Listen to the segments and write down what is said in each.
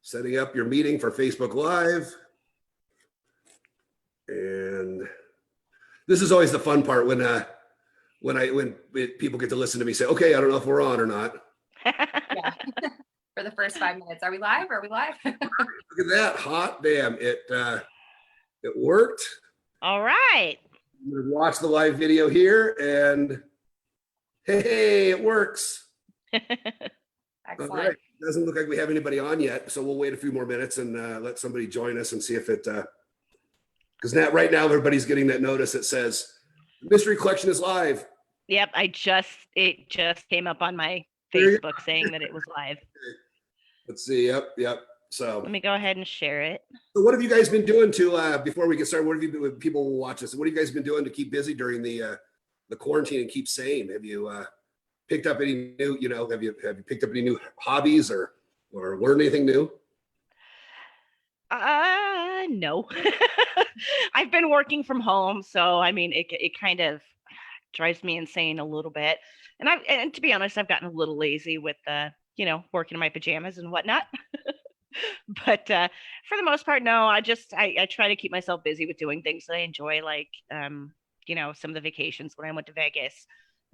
Setting up your meeting for Facebook Live. And this is always the fun part when people get to listen to me say, okay, I don't know if we're on or not. Yeah. For the first 5 minutes. Are we live? Are we live? Look at that. Hot damn. It worked. All right. I'm going to watch the live video here and hey, it works. Excellent. All right. Doesn't look like we have anybody on yet, so we'll wait a few more minutes and let somebody join us and see if it, because right now everybody's getting that notice that says Mystery Collection is live. Yep, it just came up on my Facebook saying that it was live. Let's see. Yep. So let me go ahead and share it. So what have you guys been doing before we get started? What have you been, when people will watch this? What have you guys been doing to keep busy during the quarantine and keep sane? Have you picked up any new, have you picked up any new hobbies or learned anything new? No. I've been working from home, so I mean it kind of drives me insane a little bit. And to be honest, I've gotten a little lazy with working in my pajamas and whatnot. But for the most part, no, I try to keep myself busy with doing things that I enjoy, like some of the vacations when I went to Vegas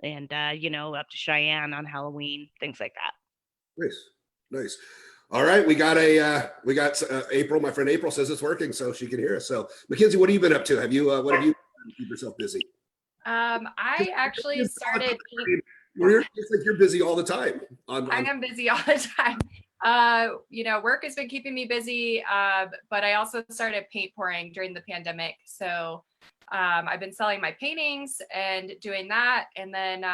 and up to Cheyenne on Halloween, things like that. Nice. All right, we got April. My friend April says it's working, so she can hear us. So MacKenzie, what have you been up to? What have you done to keep yourself busy? I actually started. It's like you're busy all the time. I am busy all the time. Work has been keeping me busy, but I also started paint pouring during the pandemic. So I've been selling my paintings and doing that. And then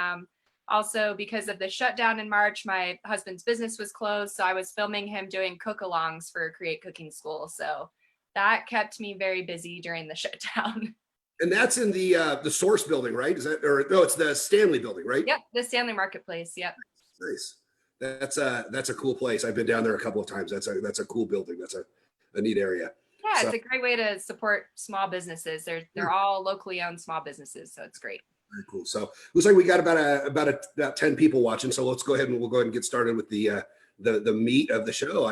also because of the shutdown in March, my husband's business was closed. So I was filming him doing cook-alongs for Create Cooking School. So that kept me very busy during the shutdown. And that's in the Source building, right? Is that, or no, it's the Stanley building, right? Yep, the Stanley Marketplace. Yep. Nice. That's a cool place. I've been down there a couple of times. That's a cool building. That's a neat area. Yeah, it's a great way to support small businesses. They're all locally owned small businesses, so it's great. Very cool. So looks like we got about 10 people watching. So let's go ahead and get started with the meat of the show.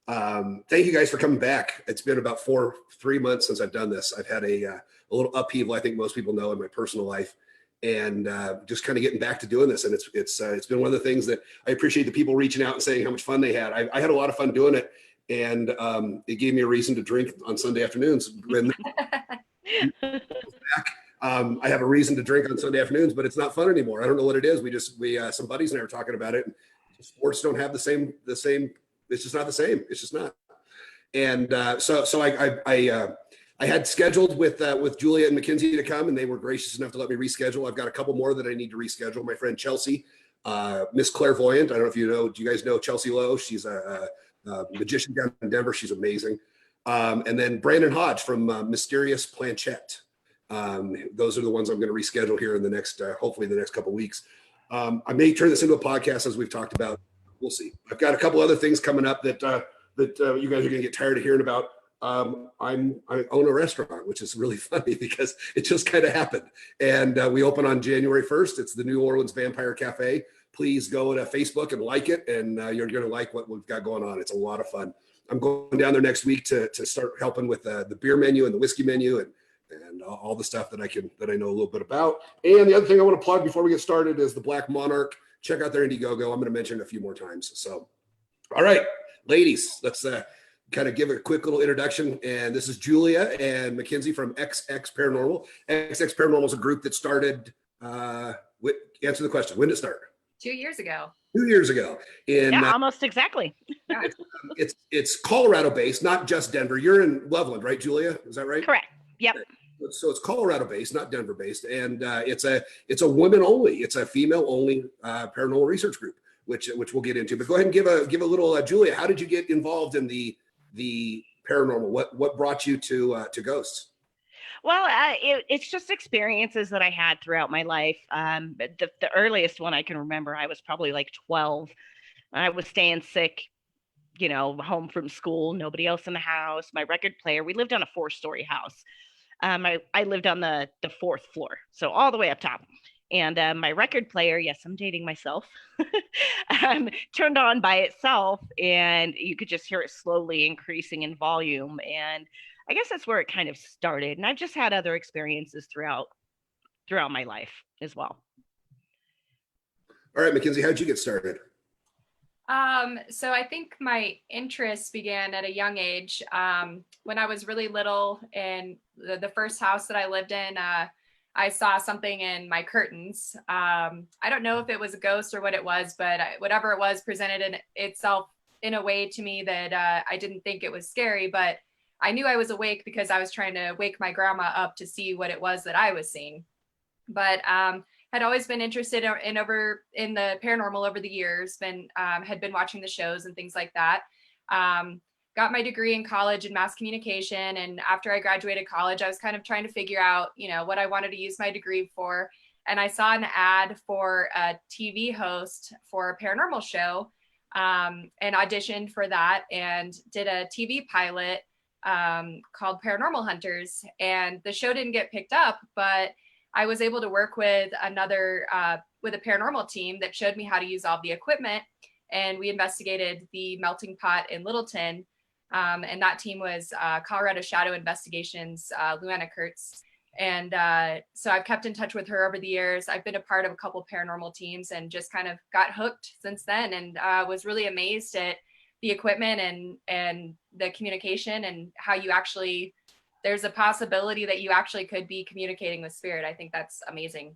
Thank you guys for coming back. It's been about 3 months since I've done this. I've had a little upheaval, I think most people know, in my personal life, and just kind of getting back to doing this. And it's been one of the things that I appreciate the people reaching out and saying how much fun they had. I had a lot of fun doing it, and it gave me a reason to drink on Sunday afternoons. I have a reason to drink on Sunday afternoons, but it's not fun anymore. I don't know what it is. We some buddies and I were talking about it, and sports don't have the same. It's just not the same. It's just not. And so I had scheduled with Julia and MacKenzie to come, and they were gracious enough to let me reschedule. I've got a couple more that I need to reschedule. My friend Chelsea, Miss Clairvoyant. I don't know if you know. Do you guys know Chelsea Lowe? She's a magician down in Denver. She's amazing. And then Brandon Hodge from Mysterious Planchette. Those are the ones I'm going to reschedule here in the next, hopefully the next couple of weeks. I may turn this into a podcast, as we've talked about. We'll see. I've got a couple other things coming up that you guys are going to get tired of hearing about. I own a restaurant, which is really funny because it just kind of happened. And we open on January 1st. It's the New Orleans Vampire Cafe. Please go to Facebook and like it, and you're going to like what we've got going on. It's a lot of fun. I'm going down there next week to start helping with the beer menu and the whiskey menu and all the stuff that I know a little bit about. And the other thing I want to plug before we get started is the Black Monarch. Check out their Indiegogo. I'm going to mention it a few more times. So, all right, ladies, let's kind of give a quick little introduction. And this is Julia and MacKenzie from XX Paranormal. XX Paranormal is a group that started, answer the question, when did it start? 2 years ago. 2 years ago. Almost exactly. It's Colorado based, not just Denver. You're in Loveland, right, Julia? Is that right? Correct. Yep. So it's Colorado based, not Denver based, and it's a women only, it's a female only paranormal research group, which we'll get into. But go ahead and give a little Julia. How did you get involved in the paranormal? What brought you to ghosts? Well, it's just experiences that I had throughout my life. The earliest one I can remember, I was probably like 12. I was staying sick, home from school, nobody else in the house. My record player, we lived on a 4-story house. I lived on the 4th floor, so all the way up top. And my record player, yes, I'm dating myself, turned on by itself, and you could just hear it slowly increasing in volume. And I guess that's where it kind of started. And I've just had other experiences throughout my life as well. All right, MacKenzie, how'd you get started? So I think my interest began at a young age. When I was really little, in the first house that I lived in, I saw something in my curtains. I don't know if it was a ghost or what it was, but whatever it was presented itself in a way to me that I didn't think it was scary, but I knew I was awake because I was trying to wake my grandma up to see what it was that I was seeing. But had always been interested in the paranormal over the years. Had been watching the shows and things like that. Got my degree in college in mass communication, and after I graduated college, I was kind of trying to figure out, what I wanted to use my degree for. And I saw an ad for a TV host for a paranormal show, and auditioned for that and did a TV pilot called Paranormal Hunters. And the show didn't get picked up, but I was able to work with with a paranormal team that showed me how to use all the equipment. And we investigated the melting pot in Littleton. And that team was Colorado Shadow Investigations, Luana Kurtz. And so I've kept in touch with her over the years. I've been a part of a couple paranormal teams and just kind of got hooked since then, and was really amazed at the equipment and the communication and how there's a possibility that you actually could be communicating with spirit. I think that's amazing.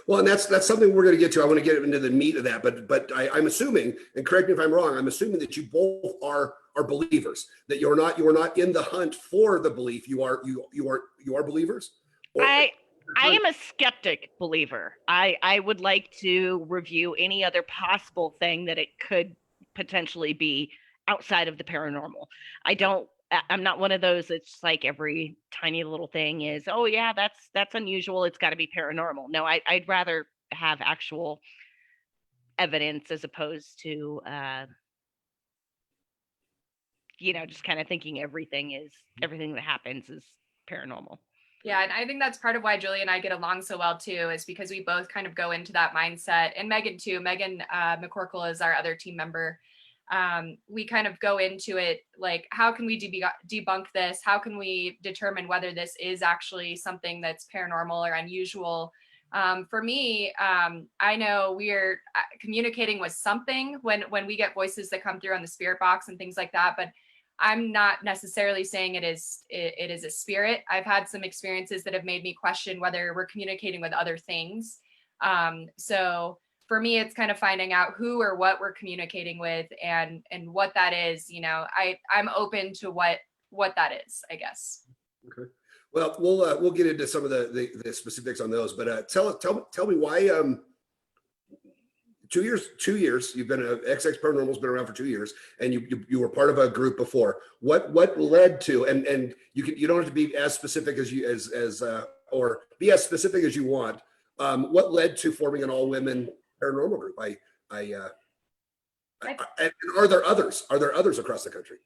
Well, and that's something we're going to get to. I want to get into the meat of that, but I'm assuming, and correct me if I'm wrong, I'm assuming that you both are believers. That you are not in the hunt for the belief. You are believers. I am a skeptic believer. I would like to review any other possible thing that it could potentially be outside of the paranormal. I'm not one of those that's like every tiny little thing is, oh yeah, that's unusual, it's got to be paranormal. No, I'd rather have actual evidence as opposed to just kind of thinking everything that happens is paranormal. Yeah, and I think that's part of why Julie and I get along so well too, is because we both kind of go into that mindset. And Megan too. Megan McCorkle is our other team member. We kind of go into it like, how can we debunk this? How can we determine whether this is actually something that's paranormal or unusual? For me, I know we're communicating with something when we get voices that come through on the spirit box and things like that, but I'm not necessarily saying it is a spirit. I've had some experiences that have made me question whether we're communicating with other things. So for me, it's kind of finding out who or what we're communicating with and what that is. I'm open to what that is, I guess. Okay. Well, we'll get into some of the specifics on those, but tell me why 2 years you've been XX Paranormal's been around for 2 years, and you were part of a group before. What led to, and you don't have to be as specific or be as specific as you want. What led to forming an all women paranormal group? And are there others? Are there others across the country?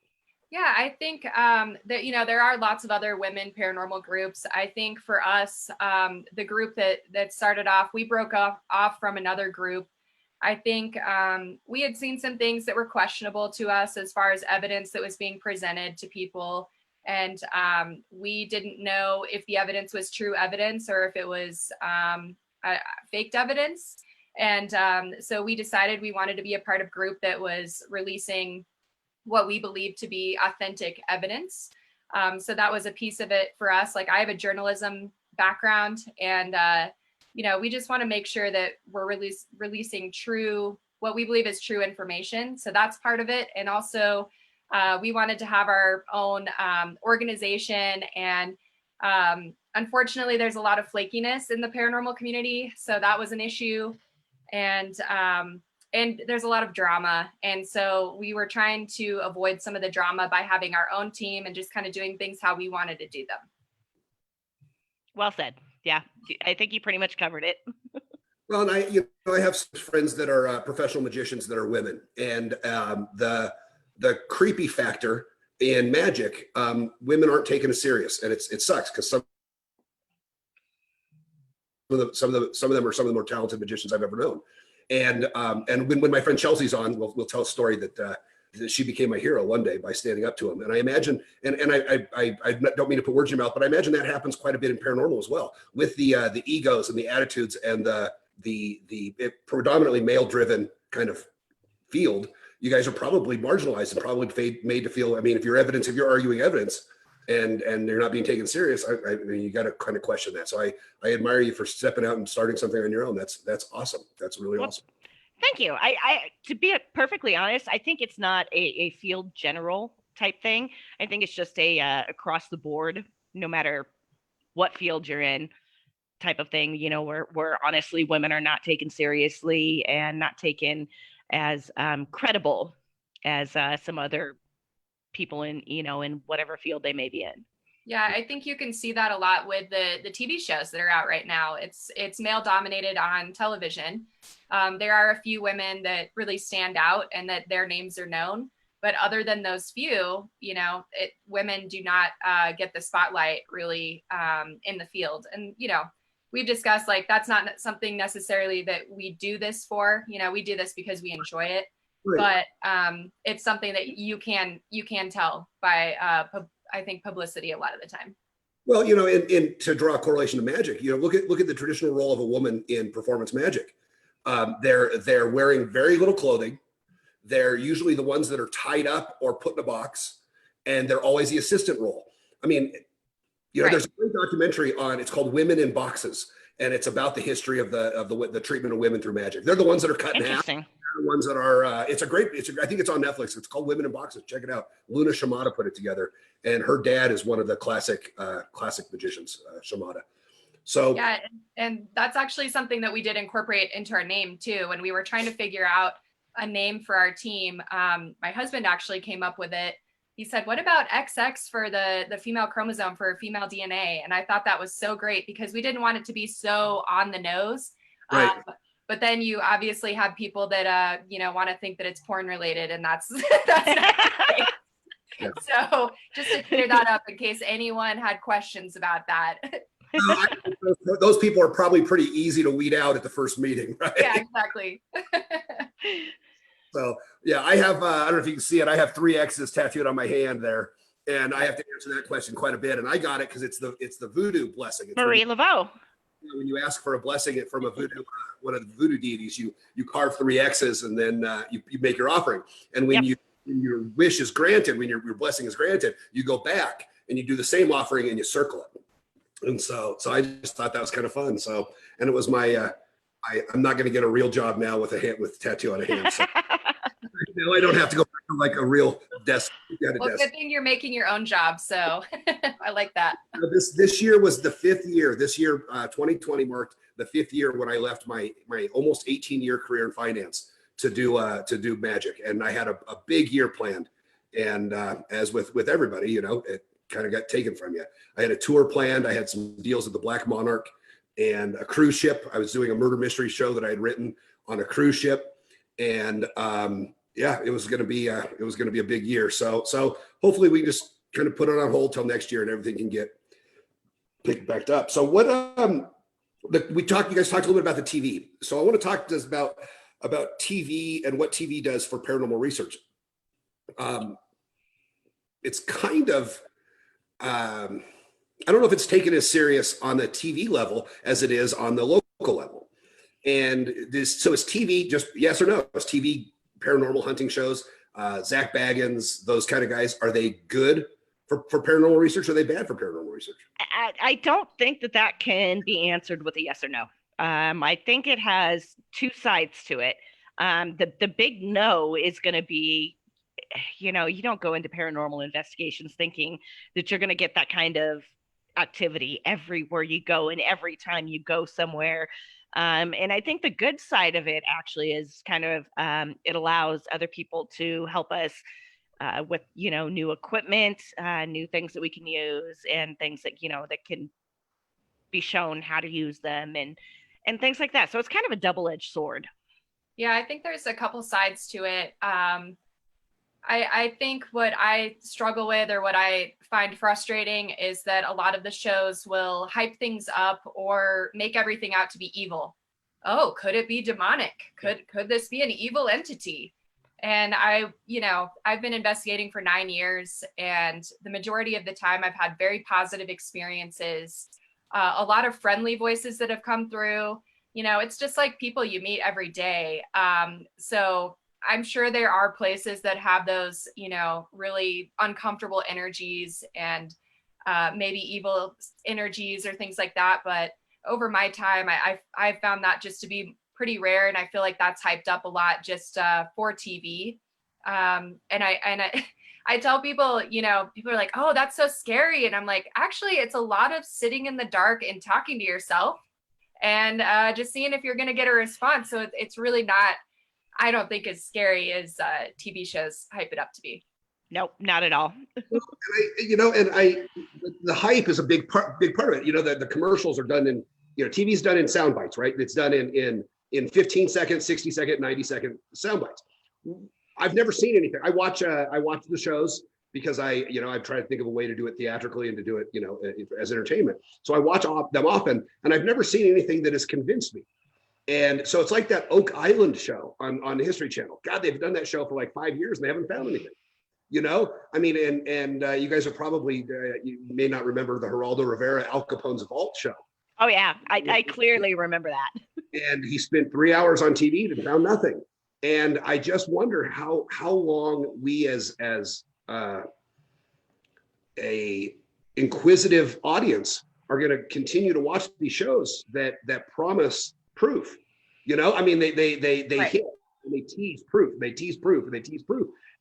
Yeah, I think that there are lots of other women paranormal groups. I think for us, the group that started off, we broke off from another group. I think we had seen some things that were questionable to us as far as evidence that was being presented to people. And we didn't know if the evidence was true evidence or if it was faked evidence. And so we decided we wanted to be a part of a group that was releasing what we believe to be authentic evidence. So that was a piece of it for us. Like, I have a journalism background, and we just want to make sure that we're releasing what we believe is true information. So that's part of it. And also we wanted to have our own organization, and unfortunately there's a lot of flakiness in the paranormal community. So that was an issue. And there's a lot of drama. And so we were trying to avoid some of the drama by having our own team and just kind of doing things how we wanted to do them. Well said. Yeah, I think you pretty much covered it. Well, and I have some friends that are professional magicians that are women, and the creepy factor in magic, women aren't taken as serious, and it sucks because some some of them are some of the more talented magicians I've ever known. And when my friend Chelsea's on, we'll tell a story that she became my hero one day by standing up to him. And I imagine, and I don't mean to put words in your mouth, but I imagine that happens quite a bit in paranormal as well, with the egos and the attitudes and the predominantly male-driven kind of field. You guys are probably marginalized and probably made to feel. I mean, if you're arguing evidence, and they're not being taken serious, I mean, you got to kind of question that. So I admire you for stepping out and starting something on your own. That's awesome. That's really awesome. Thank you. I to be perfectly honest, I think it's not a field general type thing. I think it's just a across the board, no matter what field you're in, type of thing. You know, where honestly women are not taken seriously and not taken as credible as some other people in, you know, in whatever field they may be in. Yeah, I think you can see that a lot with the TV shows that are out right now. It's male dominated on television. There are a few women that really stand out and that their names are known. But other than those few, you know, women do not get the spotlight really in the field. And, you know, we've discussed like that's not something necessarily that we do this for. You know, we do this because we enjoy it. Right. But it's something that you can tell by I think publicity a lot of the time. Well, you know, and to draw a correlation to magic, you know, look at the traditional role of a woman in performance magic. They're wearing very little clothing. They're usually the ones that are tied up or put in a box, and they're always the assistant role. I mean, you know, right. There's a great documentary it's called Women in Boxes, and it's about the history of the treatment of women through magic. They're the ones that are cut in half. The ones that are I think it's on Netflix. It's called Women in Boxes. Check it out. Luna Shimada put it together, and her dad is one of the classic magicians, Shimada. So yeah, and that's actually something that we did incorporate into our name too. When we were trying to figure out a name for our team, my husband actually came up with it. He said, "What about XX for the female chromosome for female DNA?" And I thought that was so great because we didn't want it to be so on the nose. Right. But then you obviously have people that you know, want to think that it's porn related, and that's that's not great. Yeah. So just to clear that up in case anyone had questions about that. Those people are probably pretty easy to weed out at the first meeting, right? Yeah, exactly. So yeah, I have I don't know if you can see it. I have 3 X's tattooed on my hand there, and I have to answer that question quite a bit. And I got it because it's the voodoo blessing. It's Marie Laveau. When you ask for a blessing from a voodoo, one of the voodoo deities, you carve 3 X's and then you make your offering. And when your wish is granted, when your blessing is granted, you go back and you do the same offering and you circle it. And so I just thought that was kind of fun. So, and it was my I'm not going to get a real job now with a tattoo on a hand. So. No, I don't have to go back to like a real desk. Well, good thing you're making your own job, so I like that. This year was the 5th year. This year, 2020 marked the 5th year when I left my almost 18-year career in finance to do magic, and I had a big year planned. And as with everybody, you know, it kind of got taken from you. I had a tour planned. I had some deals with the Black Monarch and a cruise ship. I was doing a murder mystery show that I had written on a cruise ship, and yeah, it was going to be a big year. So hopefully we can just kind of put it on hold till next year and everything can get picked back up. So what you guys talked a little bit about the TV. So I want to talk to us about TV and what TV does for paranormal research. It's kind of I don't know if it's taken as serious on the TV level as it is on the local level. And is TV just yes or no? Is TV paranormal hunting shows, Zach Baggins, those kind of guys, are they good for paranormal research? Or are they bad for paranormal research? I don't think that can be answered with a yes or no. I think it has 2 sides to it. The big no is going to be, you know, you don't go into paranormal investigations thinking that you're going to get that kind of activity everywhere you go and every time you go somewhere. And I think the good side of it actually is kind of it allows other people to help us with, you know, new equipment, new things that we can use, and things that, you know, that can be shown how to use them and things like that. So it's kind of a double-edged sword. Yeah, I think there's a couple sides to it. I think what I struggle with or what I find frustrating is that a lot of the shows will hype things up or make everything out to be evil. Oh, could it be demonic? Could this be an evil entity? And I've been investigating for 9 years, and the majority of the time I've had very positive experiences, a lot of friendly voices that have come through. It's just like people you meet every day. So I'm sure there are places that have those, really uncomfortable energies and maybe evil energies or things like that. But over my time, I've found that just to be pretty rare, and I feel like that's hyped up a lot just for TV. I tell people, people are like, "Oh, that's so scary," and I'm like, actually, it's a lot of sitting in the dark and talking to yourself and just seeing if you're going to get a response. So it's really not, I don't think, as scary as TV shows hype it up to be. Nope, not at all. The hype is a big part of it. The commercials are done in, TV's done in sound bites, right? It's done in 15 second, 60 second, 90-second sound bites. I've never seen anything. I watch the shows because I've tried to think of a way to do it theatrically and to do it, as entertainment. So I watch them often, and I've never seen anything that has convinced me. And so it's like that Oak Island show on the History Channel. God, they've done that show for like 5 years and they haven't found anything. I mean, and you guys are probably, you may not remember the Geraldo Rivera Al Capone's Vault show. Oh yeah, I clearly remember that. And he spent 3 hours on TV and found nothing. And I just wonder how long we as a inquisitive audience are going to continue to watch these shows that promise proof. I mean, they right. hit and they tease proof,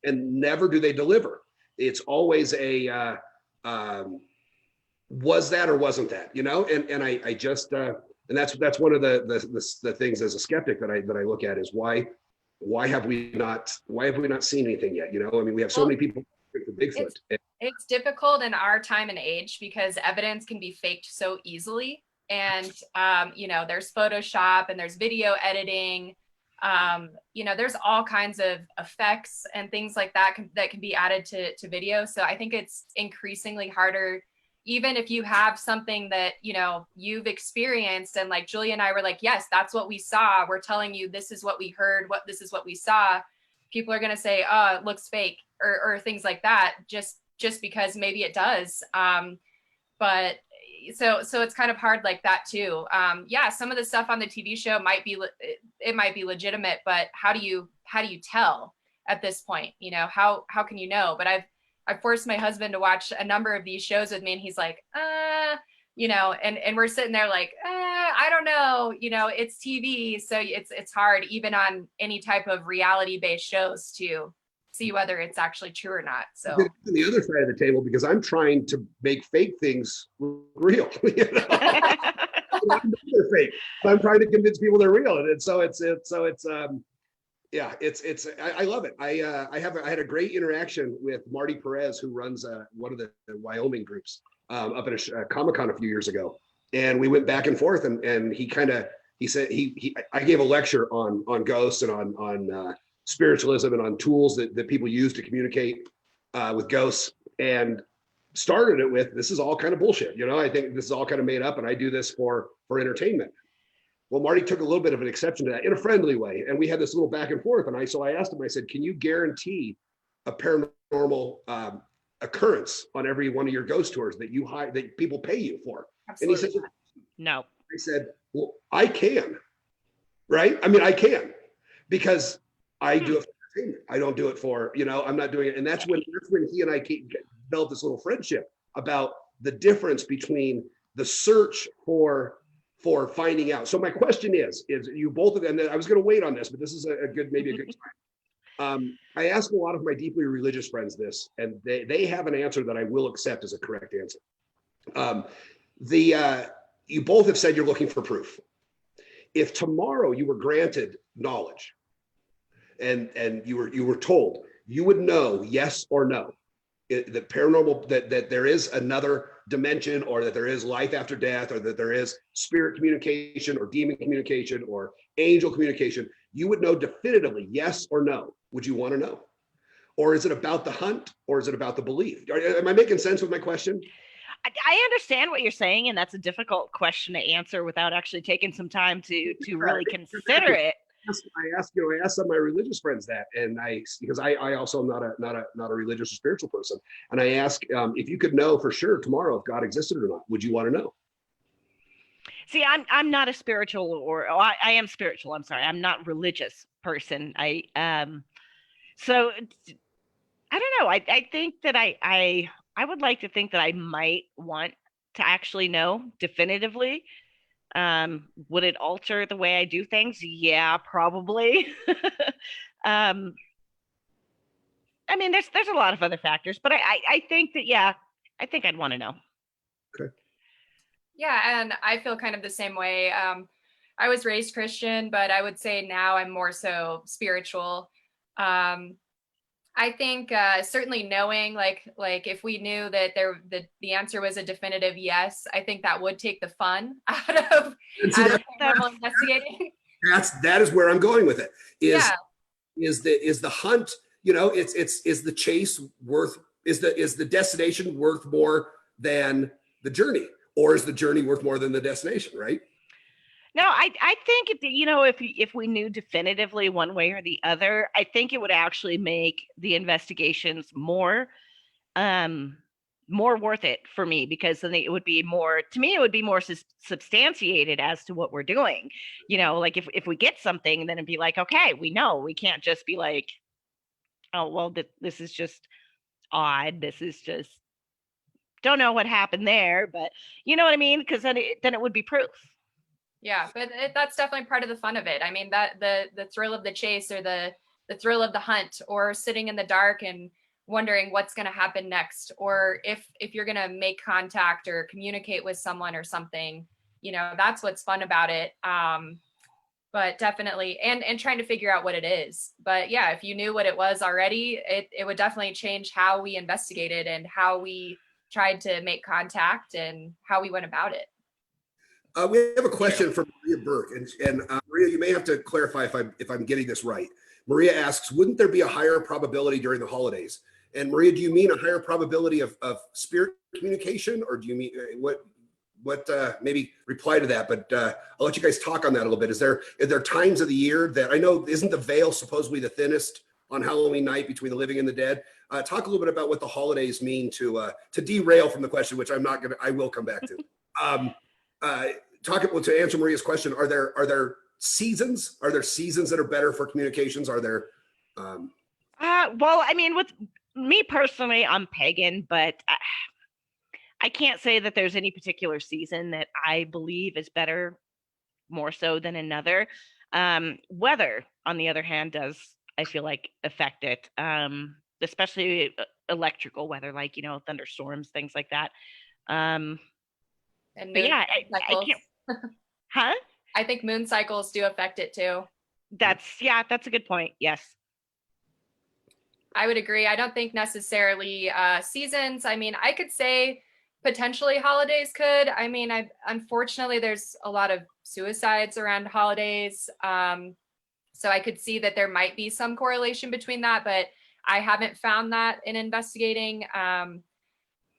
and never do they deliver. It's always a was that or wasn't that, and I just and that's one of the things as a skeptic that I look at is why have we not seen anything yet? I mean, we have so many people for Bigfoot. It's difficult in our time and age because evidence can be faked so easily. And, there's Photoshop and there's video editing. There's all kinds of effects and things like that that can be added to video. So I think it's increasingly harder, even if you have something that, you've experienced. And like Julia and I were like, yes, that's what we saw. We're telling you, this is what we heard, this is what we saw. People are going to say, oh, it looks fake or things like that, just because maybe it does. But so it's kind of hard like that too. Some of the stuff on the TV show might be legitimate, but how do you tell at this point? How can you know? But I've forced my husband to watch a number of these shows with me, and he's like, and we're sitting there like, I don't know, it's TV, so it's hard even on any type of reality-based shows to see whether it's actually true or not. So on the other side of the table, because I'm trying to make fake things real. They're fake. I'm trying to convince people they're real, and I love it. I had a great interaction with Marty Perez, who runs one of the Wyoming groups up at a Comic-Con a few years ago, and we went back and forth, and he said I gave a lecture on ghosts and on spiritualism and on tools that people use to communicate with ghosts, and started it with, this is all kind of bullshit. I think this is all kind of made up, and I do this for entertainment. Well, Marty took a little bit of an exception to that in a friendly way, and we had this little back and forth. And so I asked him, I said, can you guarantee a paranormal occurrence on every one of your ghost tours that people pay you for? Absolutely. And he said, no. I said, well, I can, right? I mean, I can, because I do it for entertainment. I don't do it for, I'm not doing it. And that's when he and I developed this little friendship about the difference between the search for finding out. So my question is you both of them, and I was going to wait on this, but this is maybe a good time. I ask a lot of my deeply religious friends this, and they have an answer that I will accept as a correct answer. You both have said you're looking for proof. If tomorrow you were granted knowledge and you were told, you would know yes or no, that paranormal, that there is another dimension, or that there is life after death, or that there is spirit communication or demon communication or angel communication, you would know definitively yes or no. Would you want to know? or is it about the hunt, or is it about the belief? Am I making sense with my question? I understand what you're saying, and that's a difficult question to answer without actually taking some time to really consider it. I asked some of my religious friends that, and because I also am not a religious or spiritual person, and I ask if you could know for sure tomorrow if God existed or not, would you want to know? See, I'm not a spiritual, or oh, I am spiritual. I'm sorry, I'm not religious person. So I don't know. I think that I would like to think that I might want to actually know definitively. Would it alter the way I do things? Yeah, probably. um, I mean, there's a lot of other factors, but I think that, yeah, I think I'd want to know. Okay. Yeah, and I feel kind of the same way. I was raised Christian, but I would say now I'm more so spiritual. I think certainly knowing, like if we knew that the answer was a definitive yes, I think that would take the fun out of paranormal investigating. That is where I'm going with it. Yeah. Is the hunt, is the chase worth, is the destination worth more than the journey, or is the journey worth more than the destination, right? No, I think if we knew definitively one way or the other, I think it would actually make the investigations more worth it for me, because then it would be more, to me, it would be more substantiated as to what we're doing. Like if we get something, then it'd be like, okay, we know, we can't just be like, oh, well, this is just odd. This is just, don't know what happened there, but you know what I mean? Because then it would be proof. Yeah, but that's definitely part of the fun of it. I mean, that the thrill of the chase, or the thrill of the hunt, or sitting in the dark and wondering what's going to happen next, or if you're going to make contact or communicate with someone or something, that's what's fun about it. But definitely, and trying to figure out what it is. But yeah, if you knew what it was already, it would definitely change how we investigated and how we tried to make contact and how we went about it. We have a question from Maria Burke, and Maria, you may have to clarify if I'm getting this right. Maria asks, wouldn't there be a higher probability during the holidays? And Maria, do you mean a higher probability of spirit communication, or do you mean what? Maybe reply to that, but I'll let you guys talk on that a little bit. Are there times of the year that, I know, isn't the veil supposedly the thinnest on Halloween night between the living and the dead? Talk a little bit about what the holidays mean to derail from the question, which I will come back to. To answer Maria's question, are there seasons? Are there seasons that are better for communications? Are there? Well, I mean, with me personally, I'm pagan, but I can't say that there's any particular season that I believe is better more so than another. Weather, on the other hand, does, I feel like, affect it, especially electrical weather, like, thunderstorms, things like that. And but yeah, I can't. Huh? I think moon cycles do affect it too. That's a good point. Yes. I would agree. I don't think necessarily seasons. I mean, I could say potentially holidays could. I mean, unfortunately, there's a lot of suicides around holidays. So I could see that there might be some correlation between that, but I haven't found that in investigating.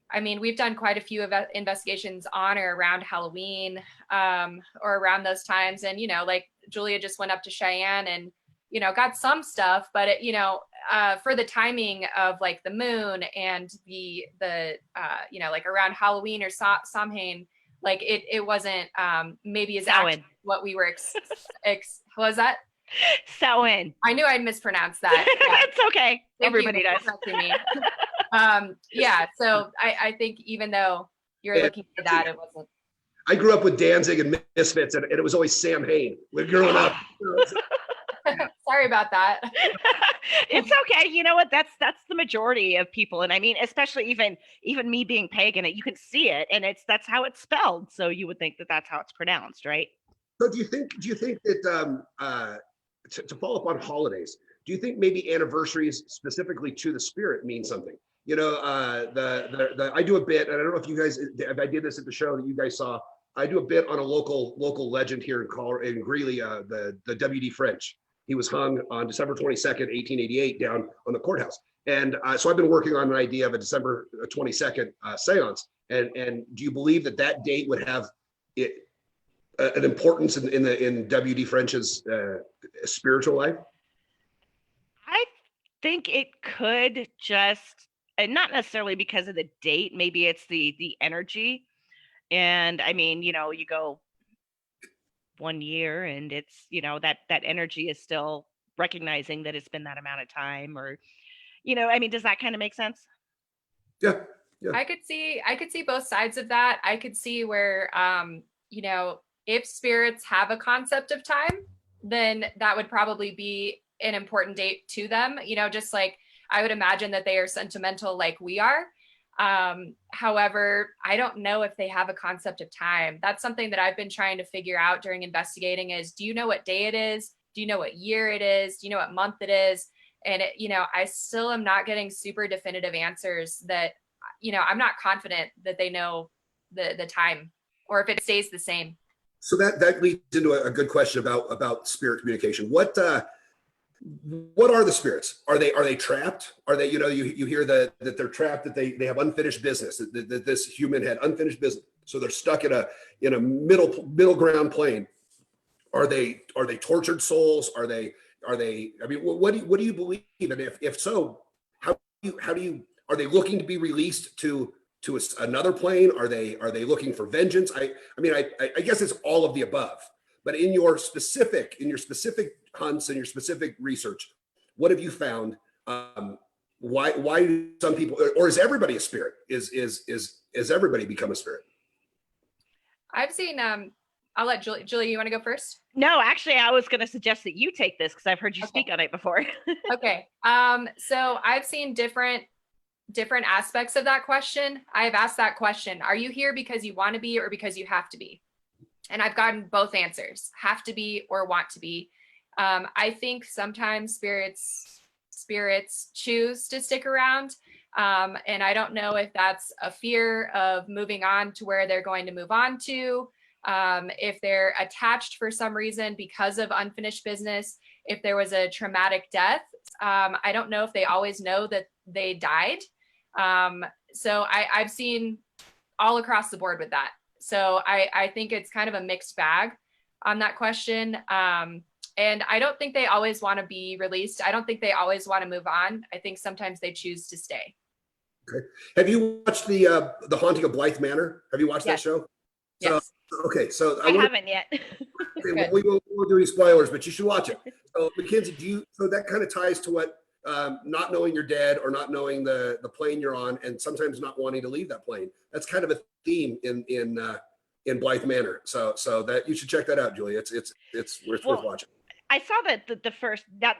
I mean, we've done quite a few investigations on or around Halloween, or around those times. And, like Julia just went up to Cheyenne and, got some stuff, but for the timing of like the moon and the like around Halloween or Samhain, like it wasn't maybe as accurate what we were what was that? Samhain. I knew I'd mispronounced that. It's okay. Everybody does. Me. Yeah, so I think even though you're looking for that, it wasn't. I grew up with Danzig and Misfits, and it was always Sam Hain. When growing up. Sorry about that. It's okay. You know what? That's the majority of people, and I mean, especially even me being pagan, you can see it, and that's how it's spelled. So you would think that that's how it's pronounced, right? So do you think that to follow up on holidays, do you think maybe anniversaries specifically to the spirit mean something? I do a bit, and I don't know if I did this at the show that you guys saw. I do a bit on a local legend here in Greeley, the W.D. French. He was hung on December 22nd, 1888, down on the courthouse. And so I've been working on an idea of a December 22nd seance. And do you believe that that date would have an importance in W.D. French's spiritual life? I think it could just, and not necessarily because of the date, maybe it's the energy. And I mean, you go 1 year and it's, that energy is still recognizing that it's been that amount of time, or, I mean, does that kind of make sense? Yeah. I could see both sides of that. I could see where if spirits have a concept of time, then that would probably be an important date to them. Just like I would imagine that they are sentimental like we are. However, I don't know if they have a concept of time. That's something that I've been trying to figure out during investigating is, do you know what day it is? Do you know what year it is? Do you know what month it is? And I still am not getting super definitive answers that, I'm not confident that they know the time or if it stays the same. So that leads into a good question about spirit communication. What are the spirits? Are they trapped? Are they, you hear that they're trapped, that they have unfinished business, that this human had unfinished business. So they're stuck in a middle ground plane. Are they tortured souls? Are they, I mean, what do you believe? And if so, how do you, are they looking to be released to another plane? Are they looking for vengeance? I mean, I guess it's all of the above. But in your specific hunts and your specific research, what have you found? Why do some people, or is everybody a spirit? Is everybody become a spirit? I've seen. I'll let Julie. Julie, you want to go first? No, actually, I was going to suggest that you take this because I've heard you speak on it before. Okay. So I've seen different aspects of that question. I've asked that question: are you here because you want to be or because you have to be? And I've gotten both answers: have to be or want to be. I think sometimes spirits choose to stick around. And I don't know if that's a fear of moving on to where they're going to move on to, if they're attached for some reason because of unfinished business, if there was a traumatic death. I don't know if they always know that they died. So I've seen all across the board with that. So I think it's kind of a mixed bag on that question. And I don't think they always want to be released. I don't think they always want to move on. I think sometimes they choose to stay. Okay. Have you watched the Haunting of Blythe Manor? Have you watched that show? Yes. Okay, so I haven't yet. Okay, we won't do any spoilers, but you should watch it. So MacKenzie, so that kind of ties to what not knowing you're dead, or not knowing the plane you're on, and sometimes not wanting to leave that plane. That's kind of a theme in Blythe Manor. So that you should check that out, Julie. It's worth watching. I saw that the first, that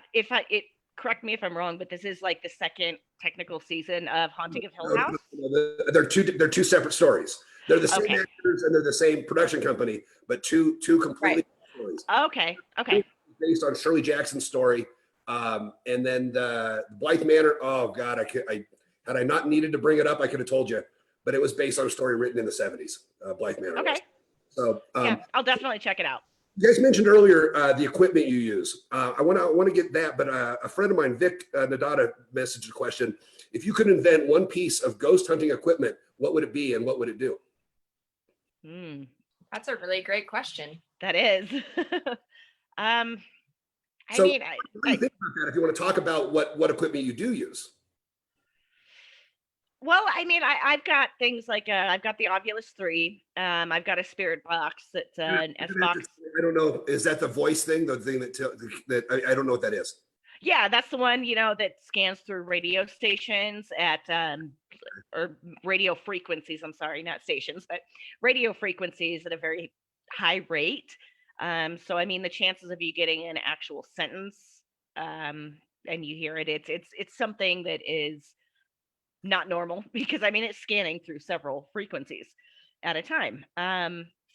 correct me if I'm wrong, but this is like the second technical season of Haunting of Hill House. No, they're two separate stories. They're the same actors and they're the same production company, but two completely different stories. Okay. Based on Shirley Jackson's story, and then the Blythe Manor. Oh God, had I not needed to bring it up, I could have told you, but it was based on a story written in the 70s. Blythe Manor. Okay. So yeah, I'll definitely check it out. You guys mentioned earlier the equipment you use. I want to get that, but a friend of mine, Vic Nadada, messaged a question. If you could invent one piece of ghost hunting equipment, what would it be and what would it do? That's a really great question. That is. I mean, what do you think about that? If you want to talk about what equipment you do use. Well, I mean, I've got things like I've got the Ovilus 3. I've got a spirit box that's an S box. I don't know. Is that the voice thing? The thing that I don't know what that is. Yeah, that's the one, that scans through radio stations at or radio frequencies. I'm sorry, not stations, but radio frequencies at a very high rate. So I mean, the chances of you getting an actual sentence and you hear it, it's something that is not normal, because I mean, it's scanning through several frequencies at a time.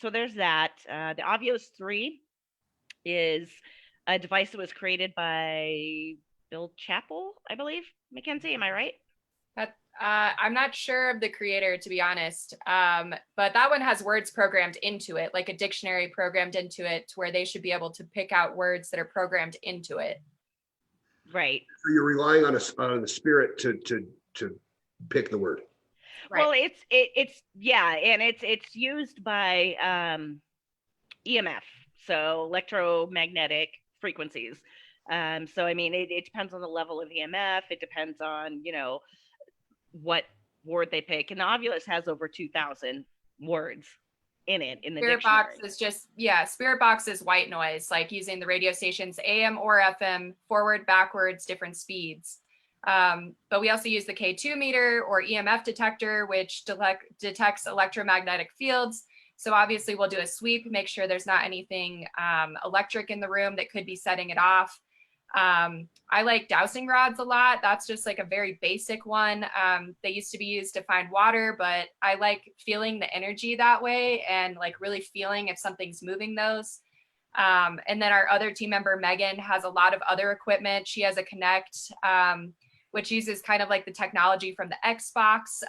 So there's that. The Ovilus 3 is a device that was created by Bill Chappell, I believe. MacKenzie, am I right? I'm not sure of the creator, to be honest. But that one has words programmed into it, like a dictionary programmed into it, to where they should be able to pick out words that are programmed into it. Right. So you're relying on the spirit to pick the word. Right. Well, it's yeah, and it's used by EMF, so electromagnetic frequencies. So I mean, it depends on the level of EMF. It depends on, you know, what word they pick. And the Ovilus has over 2,000 words in it in the Spirit dictionary. box is just, yeah, spirit box is white noise, like using the radio stations AM or FM, forward, backwards, different speeds. But we also use the K2 meter or EMF detector, which detects electromagnetic fields. So obviously we'll do a sweep, make sure there's not anything electric in the room that could be setting it off. I like dowsing rods a lot. That's just like a very basic one. They used to be used to find water, but I like feeling the energy that way and like really feeling if something's moving those. And then our other team member, Megan, has a lot of other equipment. She has a Connect, which uses kind of like the technology from the Xbox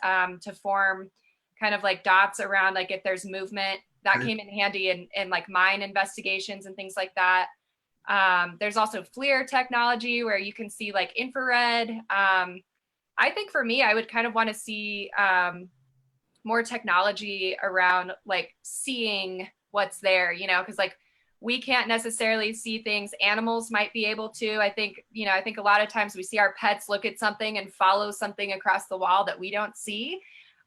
to form kind of like dots around, like if there's movement. That came in handy in like mine investigations and things like that. There's also FLIR technology where you can see like infrared. I think for me, I would kind of want to see more technology around like seeing what's there, you know, because like we can't necessarily see things. Animals might be able to. I think, you know, I think a lot of times we see our pets look at something and follow something across the wall that we don't see.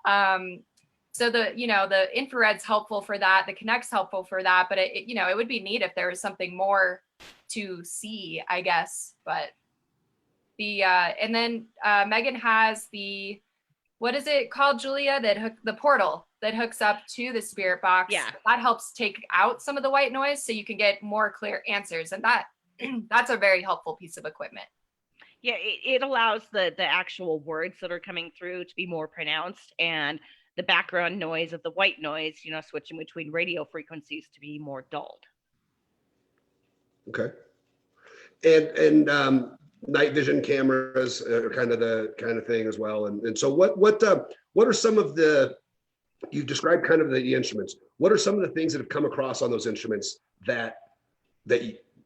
So the, you know, the infrared's helpful for that. The Connect's helpful for that. But it, you know, it would be neat if there was something more to see, I guess. But the and then Megan has the, what is it called, Julia, that the portal that hooks up to the spirit box. Yeah. That helps take out some of the white noise so you can get more clear answers. And that that's a very helpful piece of equipment. Yeah, it allows the actual words that are coming through to be more pronounced, and the background noise of the white noise, you know, switching between radio frequencies to be more dulled. Okay. And night vision cameras are kind of the kind of thing as well. And so what are some of the, you described kind of the instruments. What are some of the things that have come across on those instruments that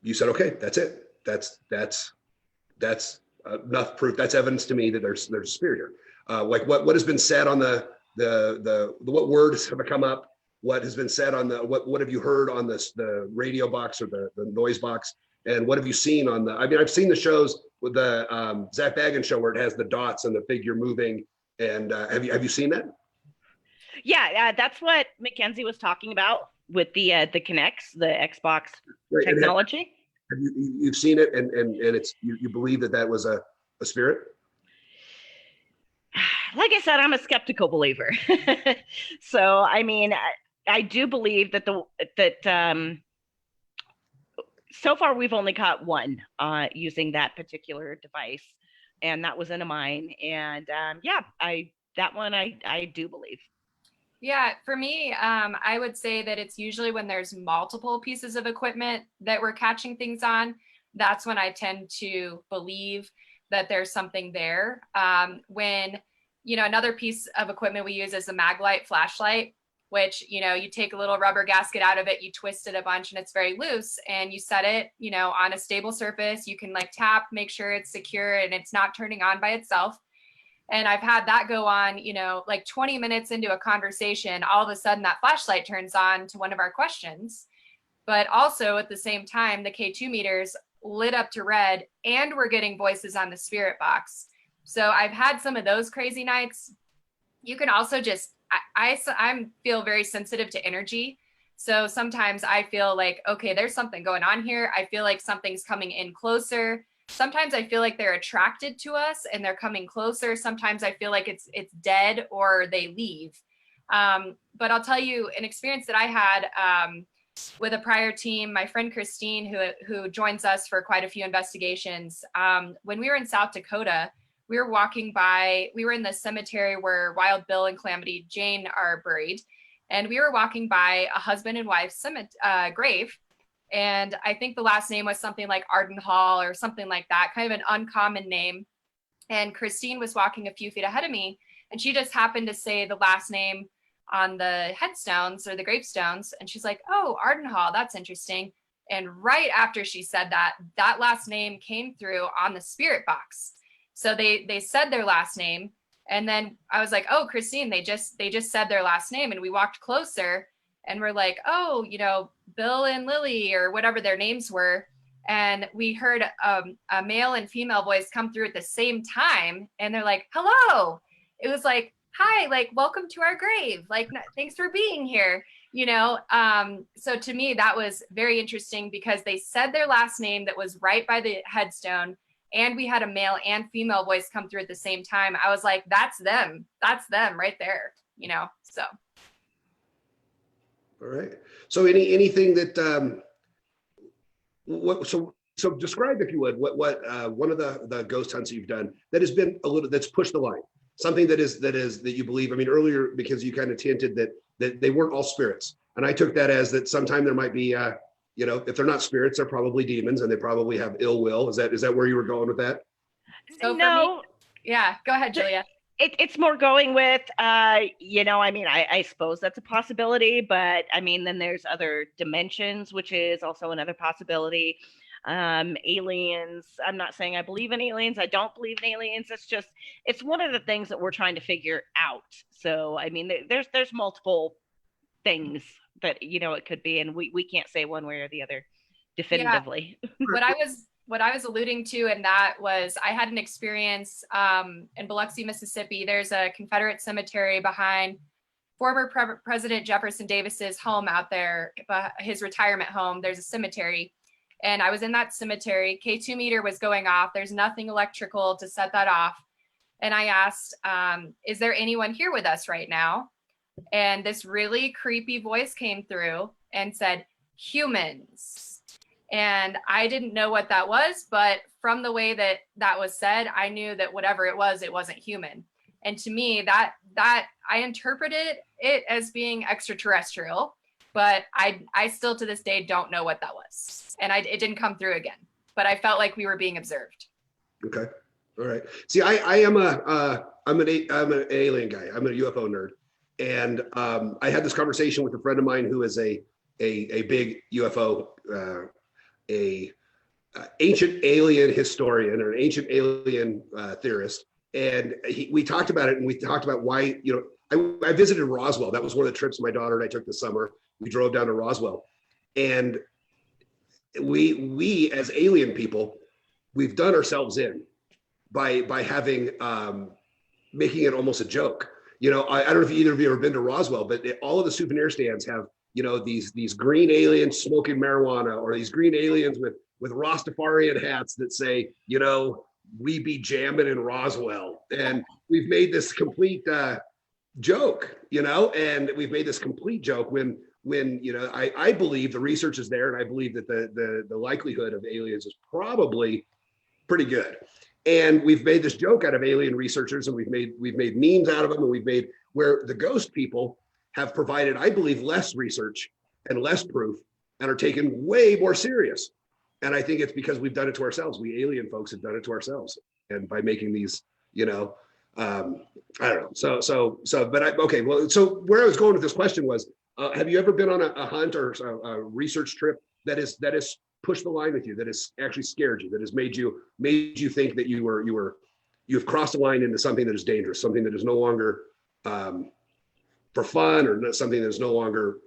you said, okay, that's it. That's enough proof. That's evidence to me that there's a spirit here. Like what has been said on the what words have come up? What has been said on the, what have you heard on the radio box or the noise box? And what have you seen on the, I mean, I've seen the shows with the Zach Baggins show where it has the dots and the figure moving. And have you seen that? Yeah, that's what MacKenzie was talking about with the Connects, the Xbox Right. technology. Have you've seen it and it's, you believe that was a spirit? Like I said, I'm a skeptical believer. So, I mean, I do believe that so far we've only caught one using that particular device, and that was in a mine. And yeah, that one I do believe. Yeah, for me, I would say that it's usually when there's multiple pieces of equipment that we're catching things on. That's when I tend to believe that there's something there. When, you know, another piece of equipment we use is a Maglite flashlight, which, you know, you take a little rubber gasket out of it, you twist it a bunch and it's very loose, and you set it, you know, on a stable surface. You can like tap, make sure it's secure and it's not turning on by itself. And I've had that go on, you know, like 20 minutes into a conversation, all of a sudden that flashlight turns on to one of our questions. But also at the same time, the K2 meters lit up to red and we're getting voices on the spirit box. So I've had some of those crazy nights. You can also just, I feel very sensitive to energy. So sometimes I feel like, okay, there's something going on here. I feel like something's coming in closer. Sometimes I feel like they're attracted to us and they're coming closer. Sometimes I feel like it's dead or they leave. But I'll tell you an experience that I had with a prior team, my friend Christine, who joins us for quite a few investigations. When we were in South Dakota, we were walking by, we were in the cemetery where Wild Bill and Calamity Jane are buried. And we were walking by a husband and wife grave. And I think the last name was something like Arden Hall or something like that, kind of an uncommon name. And Christine was walking a few feet ahead of me, and she just happened to say the last name on the headstones or the gravestones. And she's like, oh, Arden Hall, that's interesting. And right after she said that, that last name came through on the spirit box. So they said their last name. And then I was like, oh, Christine, they just said their last name. And we walked closer and we're like, oh, you know, Bill and Lily or whatever their names were. And we heard a male and female voice come through at the same time. And they're like, hello. It was like, hi, like, welcome to our grave. Like, thanks for being here. You know, so to me, that was very interesting because they said their last name that was right by the headstone. And we had a male and female voice come through at the same time. I was like, that's them right there, you know, so. All right. So anything that, so describe, if you would, what one of the ghost hunts you've done that has been that's pushed the line, something that you believe. I mean, earlier, because you kind of hinted that they weren't all spirits. And I took that as that sometime there might be, you know, if they're not spirits, they're probably demons and they probably have ill will. Is that where you were going with that? So No. me, yeah, go ahead, Julia. It's more going with, you know, I mean, I suppose that's a possibility, but I mean, then there's other dimensions, which is also another possibility. Aliens. I'm not saying I believe in aliens. I don't believe in aliens. It's one of the things that we're trying to figure out. So, I mean, there's multiple things that, you know, it could be, and we can't say one way or the other definitively. Yeah. What I was alluding to, and that was, I had an experience in Biloxi, Mississippi. There's a Confederate cemetery behind former President Jefferson Davis's home out there, his retirement home. There's a cemetery. And I was in that cemetery. K2 meter was going off. There's nothing electrical to set that off. And I asked, is there anyone here with us right now? And this really creepy voice came through and said, humans. And I didn't know what that was, but from the way that was said, I knew that whatever it wasn't human. And to me, that I interpreted it as being extraterrestrial, but I still to this day don't know what that was. And it didn't come through again, but I felt like we were being observed. Okay. All right. See, I'm an alien guy. I'm a UFO nerd. And I had this conversation with a friend of mine who is a big UFO, ancient alien historian or an ancient alien theorist. And we talked about it, and we talked about why, you know, I visited Roswell. That was one of the trips my daughter and I took this summer. We drove down to Roswell, and we as alien people, we've done ourselves in by having making it almost a joke. You know, I don't know if either of you have ever been to Roswell, but all of the souvenir stands have, you know, these green aliens smoking marijuana, or these green aliens with Rastafarian hats that say, you know, we be jamming in Roswell. And we've made this complete joke, you know, and we've made this complete joke when you know, I believe the research is there, and I believe that the likelihood of aliens is probably pretty good. And we've made this joke out of alien researchers, and we've made memes out of them, and we've made where the ghost people have provided, I believe, less research and less proof and are taken way more serious. And I think it's because we've done it to ourselves. We alien folks have done it to ourselves. And by making these, you know, I don't know. Okay. Well, so where I was going with this question was, have you ever been on a hunt or a research trip that is pushed the line with you, that has actually scared you, that has made you think that you've crossed the line into something that is dangerous, something that is no longer for fun, or something that is no longer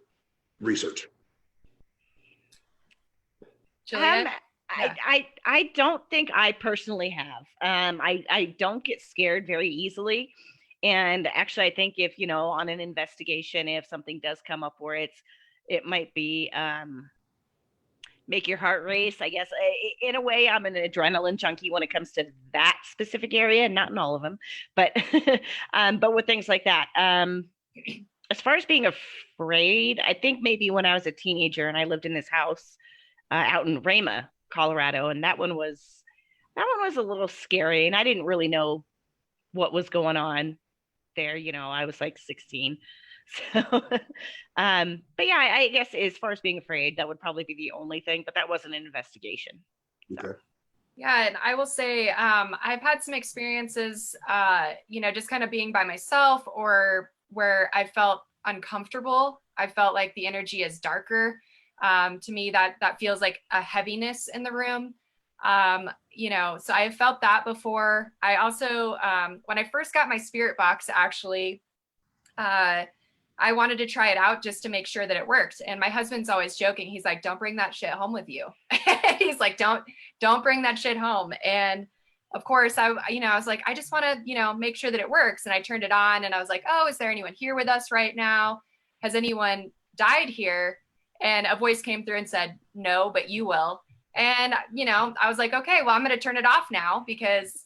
research? Julia? I don't think I personally have. I don't get scared very easily. And actually, I think if, you know, on an investigation, if something does come up where it might be make your heart race, I guess. In a way, I'm an adrenaline junkie when it comes to that specific area, not in all of them, but but with things like that. As far as being afraid, I think maybe when I was a teenager and I lived in this house out in Rama, Colorado, and that one was a little scary, and I didn't really know what was going on there. You know, I was like 16. So, but yeah, I guess as far as being afraid, that would probably be the only thing, but that wasn't an investigation. So. Okay. Yeah, and I will say I've had some experiences, you know, just kind of being by myself or where I felt uncomfortable. I felt like the energy is darker. To me, that feels like a heaviness in the room. So I've felt that before. I also, when I first got my spirit box, actually, I wanted to try it out just to make sure that it worked. And my husband's always joking. He's like, don't bring that shit home with you. He's like, don't bring that shit home. And of course I was like, I just want to, make sure that it works. And I turned it on and I was like, oh, is there anyone here with us right now? Has anyone died here? And a voice came through and said, no, but you will. And, I was like, okay, well, I'm going to turn it off now because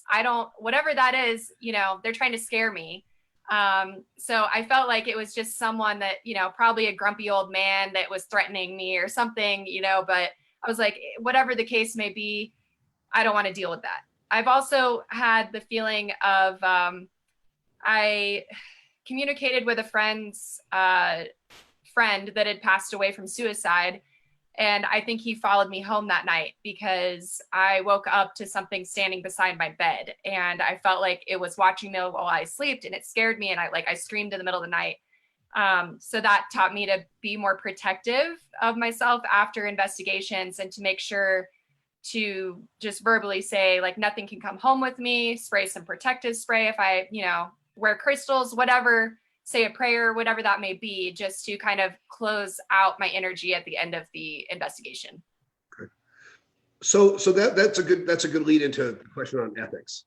whatever that is, they're trying to scare me. So I felt like it was just someone that, probably a grumpy old man that was threatening me or something, but I was like, whatever the case may be, I don't want to deal with that. I've also had the feeling of, I communicated with a friend's friend that had passed away from suicide. And I think he followed me home that night because I woke up to something standing beside my bed and I felt like it was watching me while I slept and it scared me. And I screamed in the middle of the night. So that taught me to be more protective of myself after investigations and to make sure to just verbally say like, nothing can come home with me, spray some protective spray. If I, wear crystals, whatever, say a prayer, whatever that may be, just to kind of close out my energy at the end of the investigation. Okay. So that's a good lead into the question on ethics.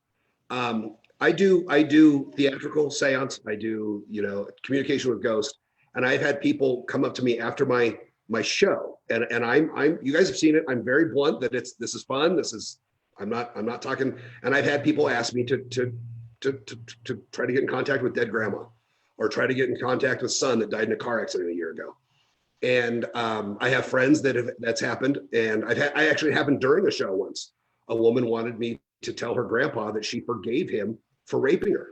I do theatrical seance. I do, communication with ghosts, and I've had people come up to me after my show, and I'm you guys have seen it. I'm very blunt that this is fun. I'm not talking, and I've had people ask me to try to get in contact with dead grandma, or try to get in contact with son that died in a car accident a year ago. And I have friends that's happened. And I actually happened during a show once. A woman wanted me to tell her grandpa that she forgave him for raping her.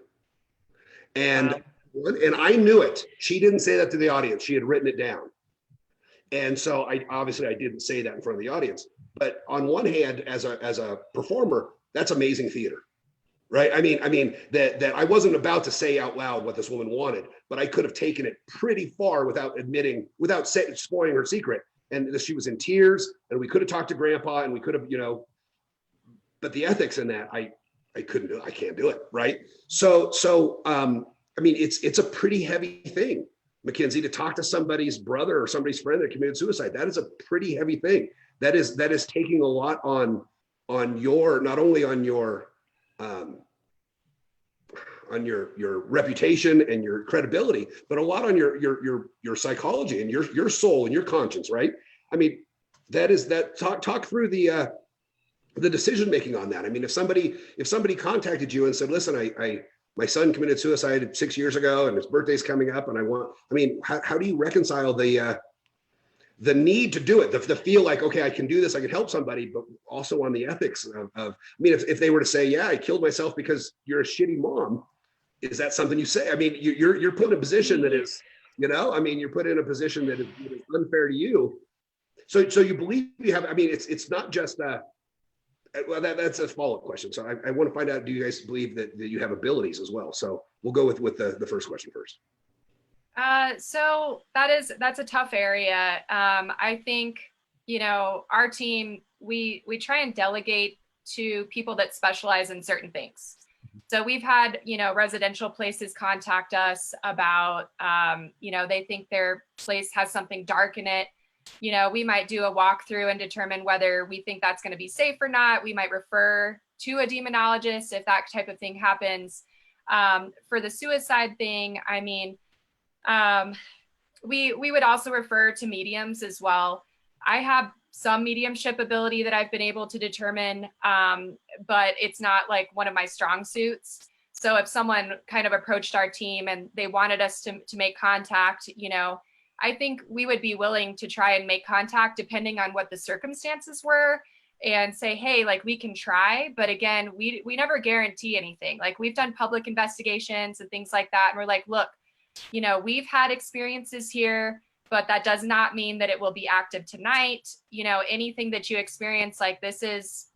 And, wow. And I knew it. She didn't say that to the audience. She had written it down. And so I didn't say that in front of the audience. But on one hand, as a performer, that's amazing theater. Right. I mean that I wasn't about to say out loud what this woman wanted, but I could have taken it pretty far without spoiling her secret. And she was in tears, and we could have talked to grandpa, and we could have, but the ethics in that, I couldn't do it. I can't do it. Right. So it's a pretty heavy thing, MacKenzie, to talk to somebody's brother or somebody's friend that committed suicide. That is a pretty heavy thing. That is taking a lot on your, not only on your reputation and your credibility, but a lot on your psychology and your soul and your conscience, right? I mean, talk through the decision making on that. I mean, if somebody contacted you and said, listen, my son committed suicide 6 years ago and his birthday's coming up, and how do you reconcile the need to do it, the feel like, okay, I can do this, I can help somebody, but also on the ethics of if they were to say, yeah, I killed myself because you're a shitty mom, is that something you say? I mean, you're put in a position that is, you're put in a position that is unfair to you. So you believe you have, it's not just, that's a follow-up question. So I want to find out, do you guys believe that you have abilities as well? So we'll go with the first question first. So that's a tough area. I think, our team, we try and delegate to people that specialize in certain things. So we've had, residential places contact us about, they think their place has something dark in it. We might do a walkthrough and determine whether we think that's going to be safe or not. We might refer to a demonologist if that type of thing happens. For the suicide thing, we would also refer to mediums as well. I have some mediumship ability that I've been able to determine, but it's not like one of my strong suits. So if someone kind of approached our team and they wanted us to make contact, I think we would be willing to try and make contact depending on what the circumstances were and say, hey, like we can try. But again, we never guarantee anything. Like we've done public investigations and things like that. And we're like, look, we've had experiences here, but that does not mean that it will be active tonight. Anything that you experience, like this is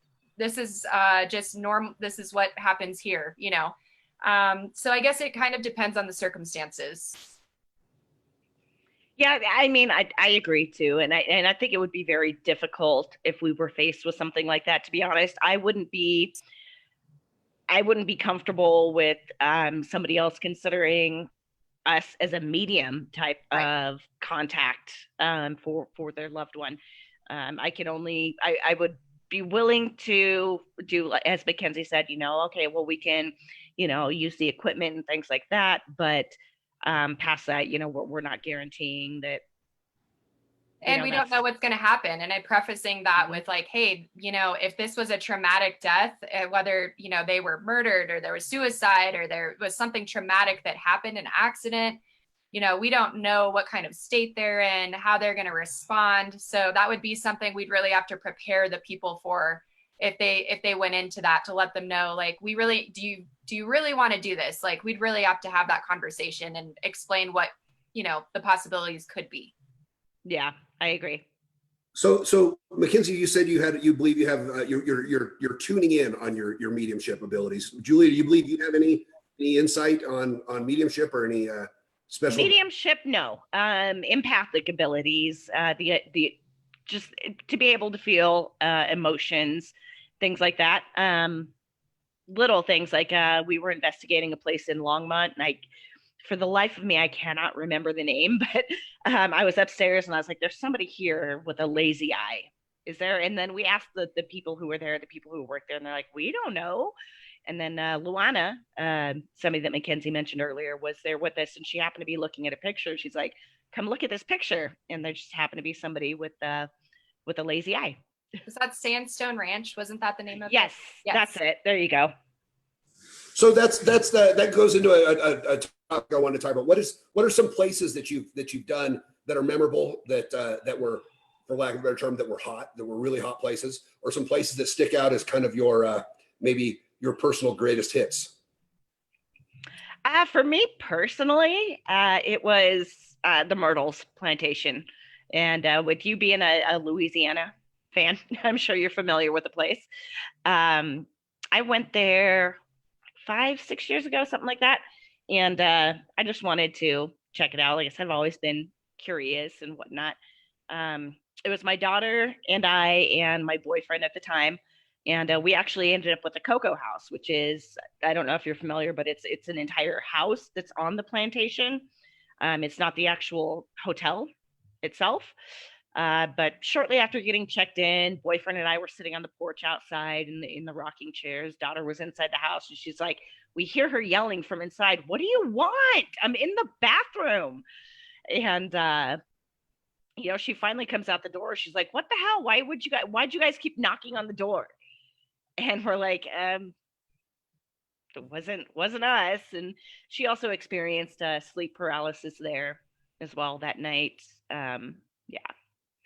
just normal. This is what happens here, So I guess it kind of depends on the circumstances. Yeah, I mean, I agree too, and I think it would be very difficult if we were faced with something like that. To be honest, I wouldn't be comfortable with somebody else considering us as a medium type Right. of contact for their loved one. I would be willing to do, as MacKenzie said, okay, well, we can, use the equipment and things like that, but past that, we're not guaranteeing that, And we don't that's. know what's going to happen. And I'm prefacing that Mhm. with like, hey, if this was a traumatic death, whether, they were murdered or there was suicide or there was something traumatic that happened, an accident, we don't know what kind of state they're in, how they're going to respond. So that would be something we'd really have to prepare the people for if they went into that, to let them know, like, we really, do you really want to do this? Like, we'd really have to have that conversation and explain what, the possibilities could be. Yeah, I agree. So MacKenzie, you said you believe you have you're tuning in on your mediumship abilities. Julia, do you believe you have any insight on mediumship or any special? Mediumship, no. Empathic abilities, the just to be able to feel emotions, things like that. Little things like we were investigating a place in Longmont, and for the life of me, I cannot remember the name, but I was upstairs and I was like, "There's somebody here with a lazy eye. Is there?" And then we asked the people who were there, the people who worked there, and they're like, "We don't know." And then Luana, somebody that MacKenzie mentioned earlier, was there with us, and she happened to be looking at a picture. She's like, "Come look at this picture," and there just happened to be somebody with a lazy eye. Was that Sandstone Ranch? Wasn't that the name of it? Yes, that's Yes. it. There you go. So that goes into a topic I want to talk about. What are some places that you've done that are memorable, that were, for lack of a better term, that were really hot places, or some places that stick out as kind of your maybe your personal greatest hits? For me personally, it was the Myrtles plantation. And with you being a Louisiana fan, I'm sure you're familiar with the place. Um, I went there 5, 6 years ago, something like that. And I just wanted to check it out. Like I said, I've always been curious and whatnot. It was my daughter and I and my boyfriend at the time. And we actually ended up with a cocoa house, which is, I don't know if you're familiar, but it's an entire house that's on the plantation. It's not the actual hotel itself. But shortly after getting checked in, boyfriend and I were sitting on the porch outside in the rocking chairs. Daughter was inside the house, and she's like, we hear her yelling from inside, "What do you want? I'm in the bathroom." And she finally comes out the door. She's like, "What the hell? Why'd you guys keep knocking on the door?" And we're like, it wasn't us. And she also experienced sleep paralysis there as well that night. Yeah.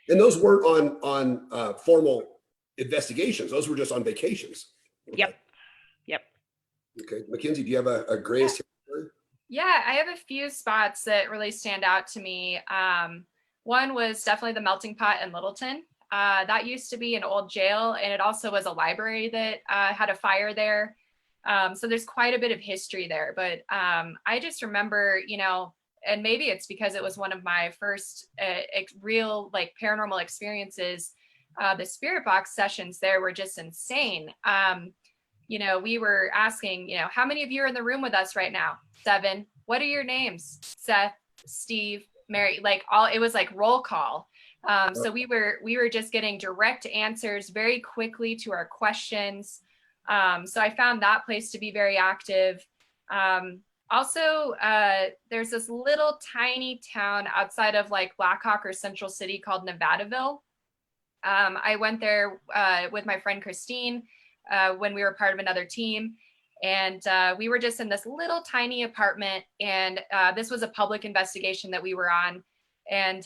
And those weren't on formal investigations; those were just on vacations. Okay. Yep. Yep. Okay, MacKenzie, do you have a Yeah. greatest hit? Yeah, I have a few spots that really stand out to me. One was definitely the melting pot in Littleton. That used to be an old jail, and it also was a library that had a fire there. So there's quite a bit of history there. But I just remember, and maybe it's because it was one of my first real like paranormal experiences. The spirit box sessions there were just insane. We were asking, how many of you are in the room with us right now? 7. What are your names? Seth, Steve, Mary, like it was like roll call. So we were just getting direct answers very quickly to our questions. So I found that place to be very active. Also, there's this little tiny town outside of like Blackhawk or Central City called Nevadaville. I went there with my friend Christine when we were part of another team. And we were just in this little tiny apartment. And this was a public investigation that we were on. And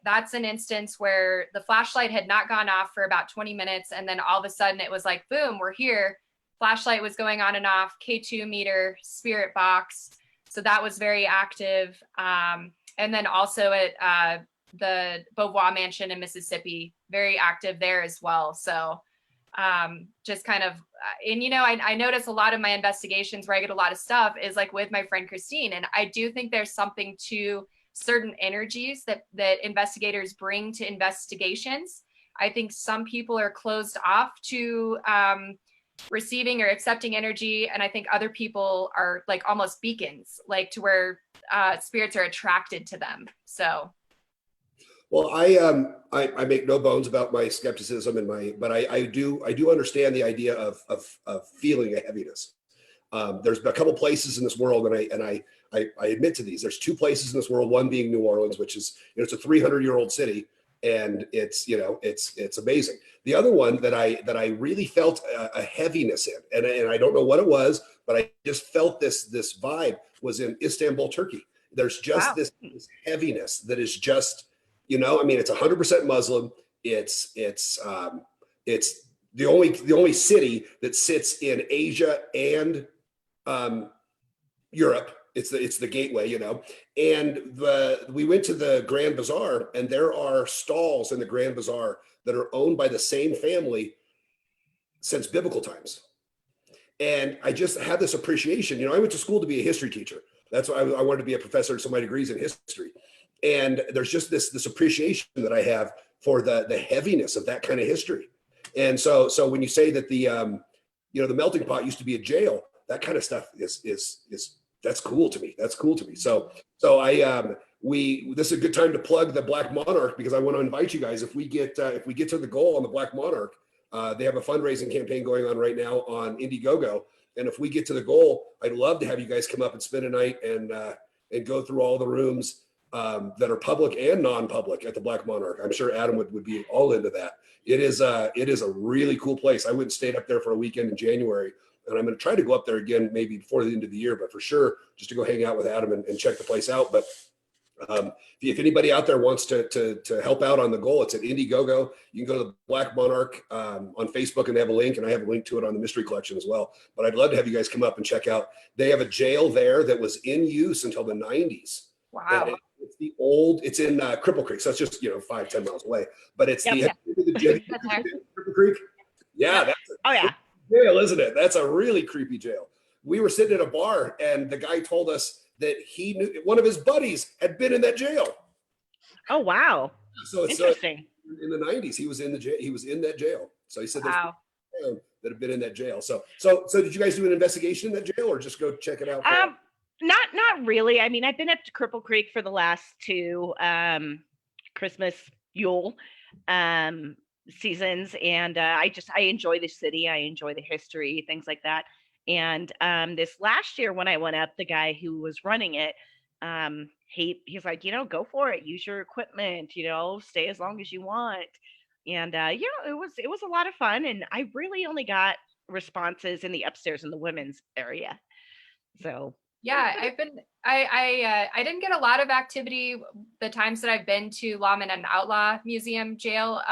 that's an instance where the flashlight had not gone off for about 20 minutes. And then all of a sudden it was like, boom, we're here. Flashlight was going on and off, K2 meter, spirit box. So that was very active. And then also at the Beauvoir Mansion in Mississippi, very active there as well. So just kind of, and I notice a lot of my investigations where I get a lot of stuff is like with my friend Christine. And I do think there's something to certain energies that investigators bring to investigations. I think some people are closed off to receiving or accepting energy, and I think other people are like almost beacons, like to where spirits are attracted to them. So Well, I make no bones about my skepticism but I do understand the idea of feeling a heaviness. There's a couple places in this world, and I admit to these. There's two places in this world. One being New Orleans, which is, it's a 300-year-old city, and it's amazing. The other one that I really felt a heaviness in, and I don't know what it was, but I just felt this vibe, was in Istanbul, Turkey. There's just wow. this heaviness that is just, I mean, it's 100% Muslim. It's the only city that sits in Asia and Europe. It's the gateway, and we went to the Grand Bazaar, and there are stalls in the Grand Bazaar that are owned by the same family since biblical times. And I just had this appreciation. I went to school to be a history teacher. That's why I wanted to be a professor, so my degree's in history. And there's just this appreciation that I have for the heaviness of that kind of history. And so when you say that the melting pot used to be a jail, that kind of stuff is that's cool to me. That's cool to me. So this is a good time to plug the Black Monarch, because I want to invite you guys. If we get to the goal on the Black Monarch, they have a fundraising campaign going on right now on Indiegogo. And if we get to the goal, I'd love to have you guys come up and spend a night and go through all the rooms that are public and non-public at the Black Monarch. I'm sure Adam would be all into that. It is a really cool place. I went and stayed up there for a weekend in January, and I'm going to try to go up there again maybe before the end of the year, but for sure, just to go hang out with Adam and check the place out. But if anybody out there wants to help out on the goal, it's at Indiegogo. You can go to the Black Monarch on Facebook, and they have a link, and I have a link to it on the Mystery Collection as well. But I'd love to have you guys come up and check out. They have a jail there that was in use until the 90s. Wow. It's in Cripple Creek, so it's just 5-10 miles away. But it's Yep. the Cripple Creek. Yeah, that's jail, isn't it? That's a really creepy jail. We were sitting at a bar, and the guy told us that he knew one of his buddies had been in that jail. Oh wow! So it's interesting. In the 90s, he was in the jail. He was in that jail. So he said Wow. that have been in that jail. So did you guys do an investigation in that jail, or just go check it out? Not really. I mean, I've been up to Cripple Creek for the last two Christmas Yule seasons, and I enjoy the city. I enjoy the history, things like that. And this last year when I went up, the guy who was running it, he's like, go for it, use your equipment, stay as long as you want. And it was a lot of fun, and I really only got responses in the upstairs in the women's area. So yeah, I didn't get a lot of activity the times that I've been to Lawman and Outlaw Museum jail.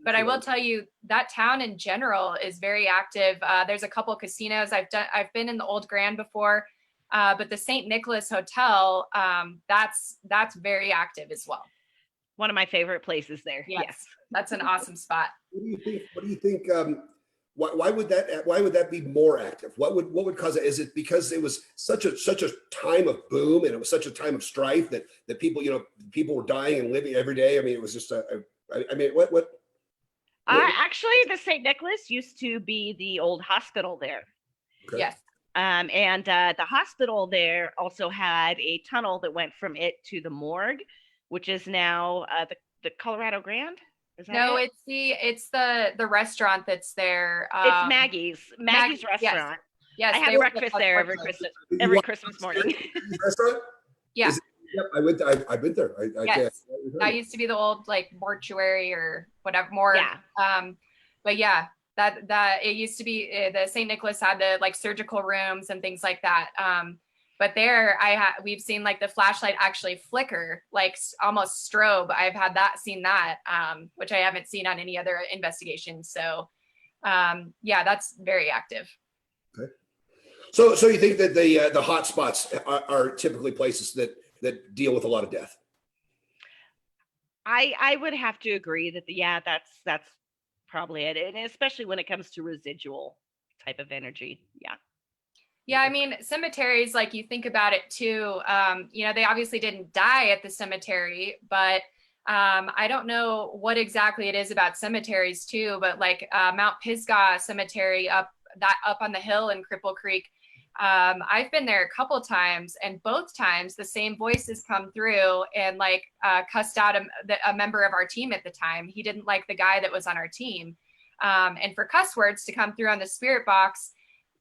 But I will tell you that town in general is very active. There's a couple of casinos. I've been in the Old Grand before, but the St. Nicholas Hotel, that's very active as well. One of my favorite places there. Yes. That's an awesome spot. What do you think? Why would that be more active? What would cause it? Is it because it was such a time of boom, and it was such a time of strife that people people were dying and living every day? I mean, it was just what? Actually, the St. Nicholas used to be the old hospital there. Okay. Yes. And the hospital there also had a tunnel that went from it to the morgue, which is now the Colorado Grand. No, it's the restaurant that's there. It's Maggie's restaurant. Yes, I have breakfast there every Christmas morning. Restaurant? Yeah. Yep, I've been there. Yes. That used to be the old like mortuary or whatever morgue. Yeah. But yeah, that it used to be the St. Nicholas had the like surgical rooms and things like that. But there we've seen like the flashlight actually flicker, like almost strobe. I've seen that, which I haven't seen on any other investigation. So yeah, that's very active. Okay. So you think that the hot spots are typically places that deal with a lot of death? I would have to agree that that's probably it, and especially when it comes to residual type of energy. Yeah, I mean, cemeteries, like you think about it too, they obviously didn't die at the cemetery, but I don't know what exactly it is about cemeteries too, but like Mount Pisgah Cemetery up on the hill in Cripple Creek, I've been there a couple times, and both times the same voices come through and like cussed out a member of our team at the time. He didn't like the guy that was on our team, and for cuss words to come through on the spirit box,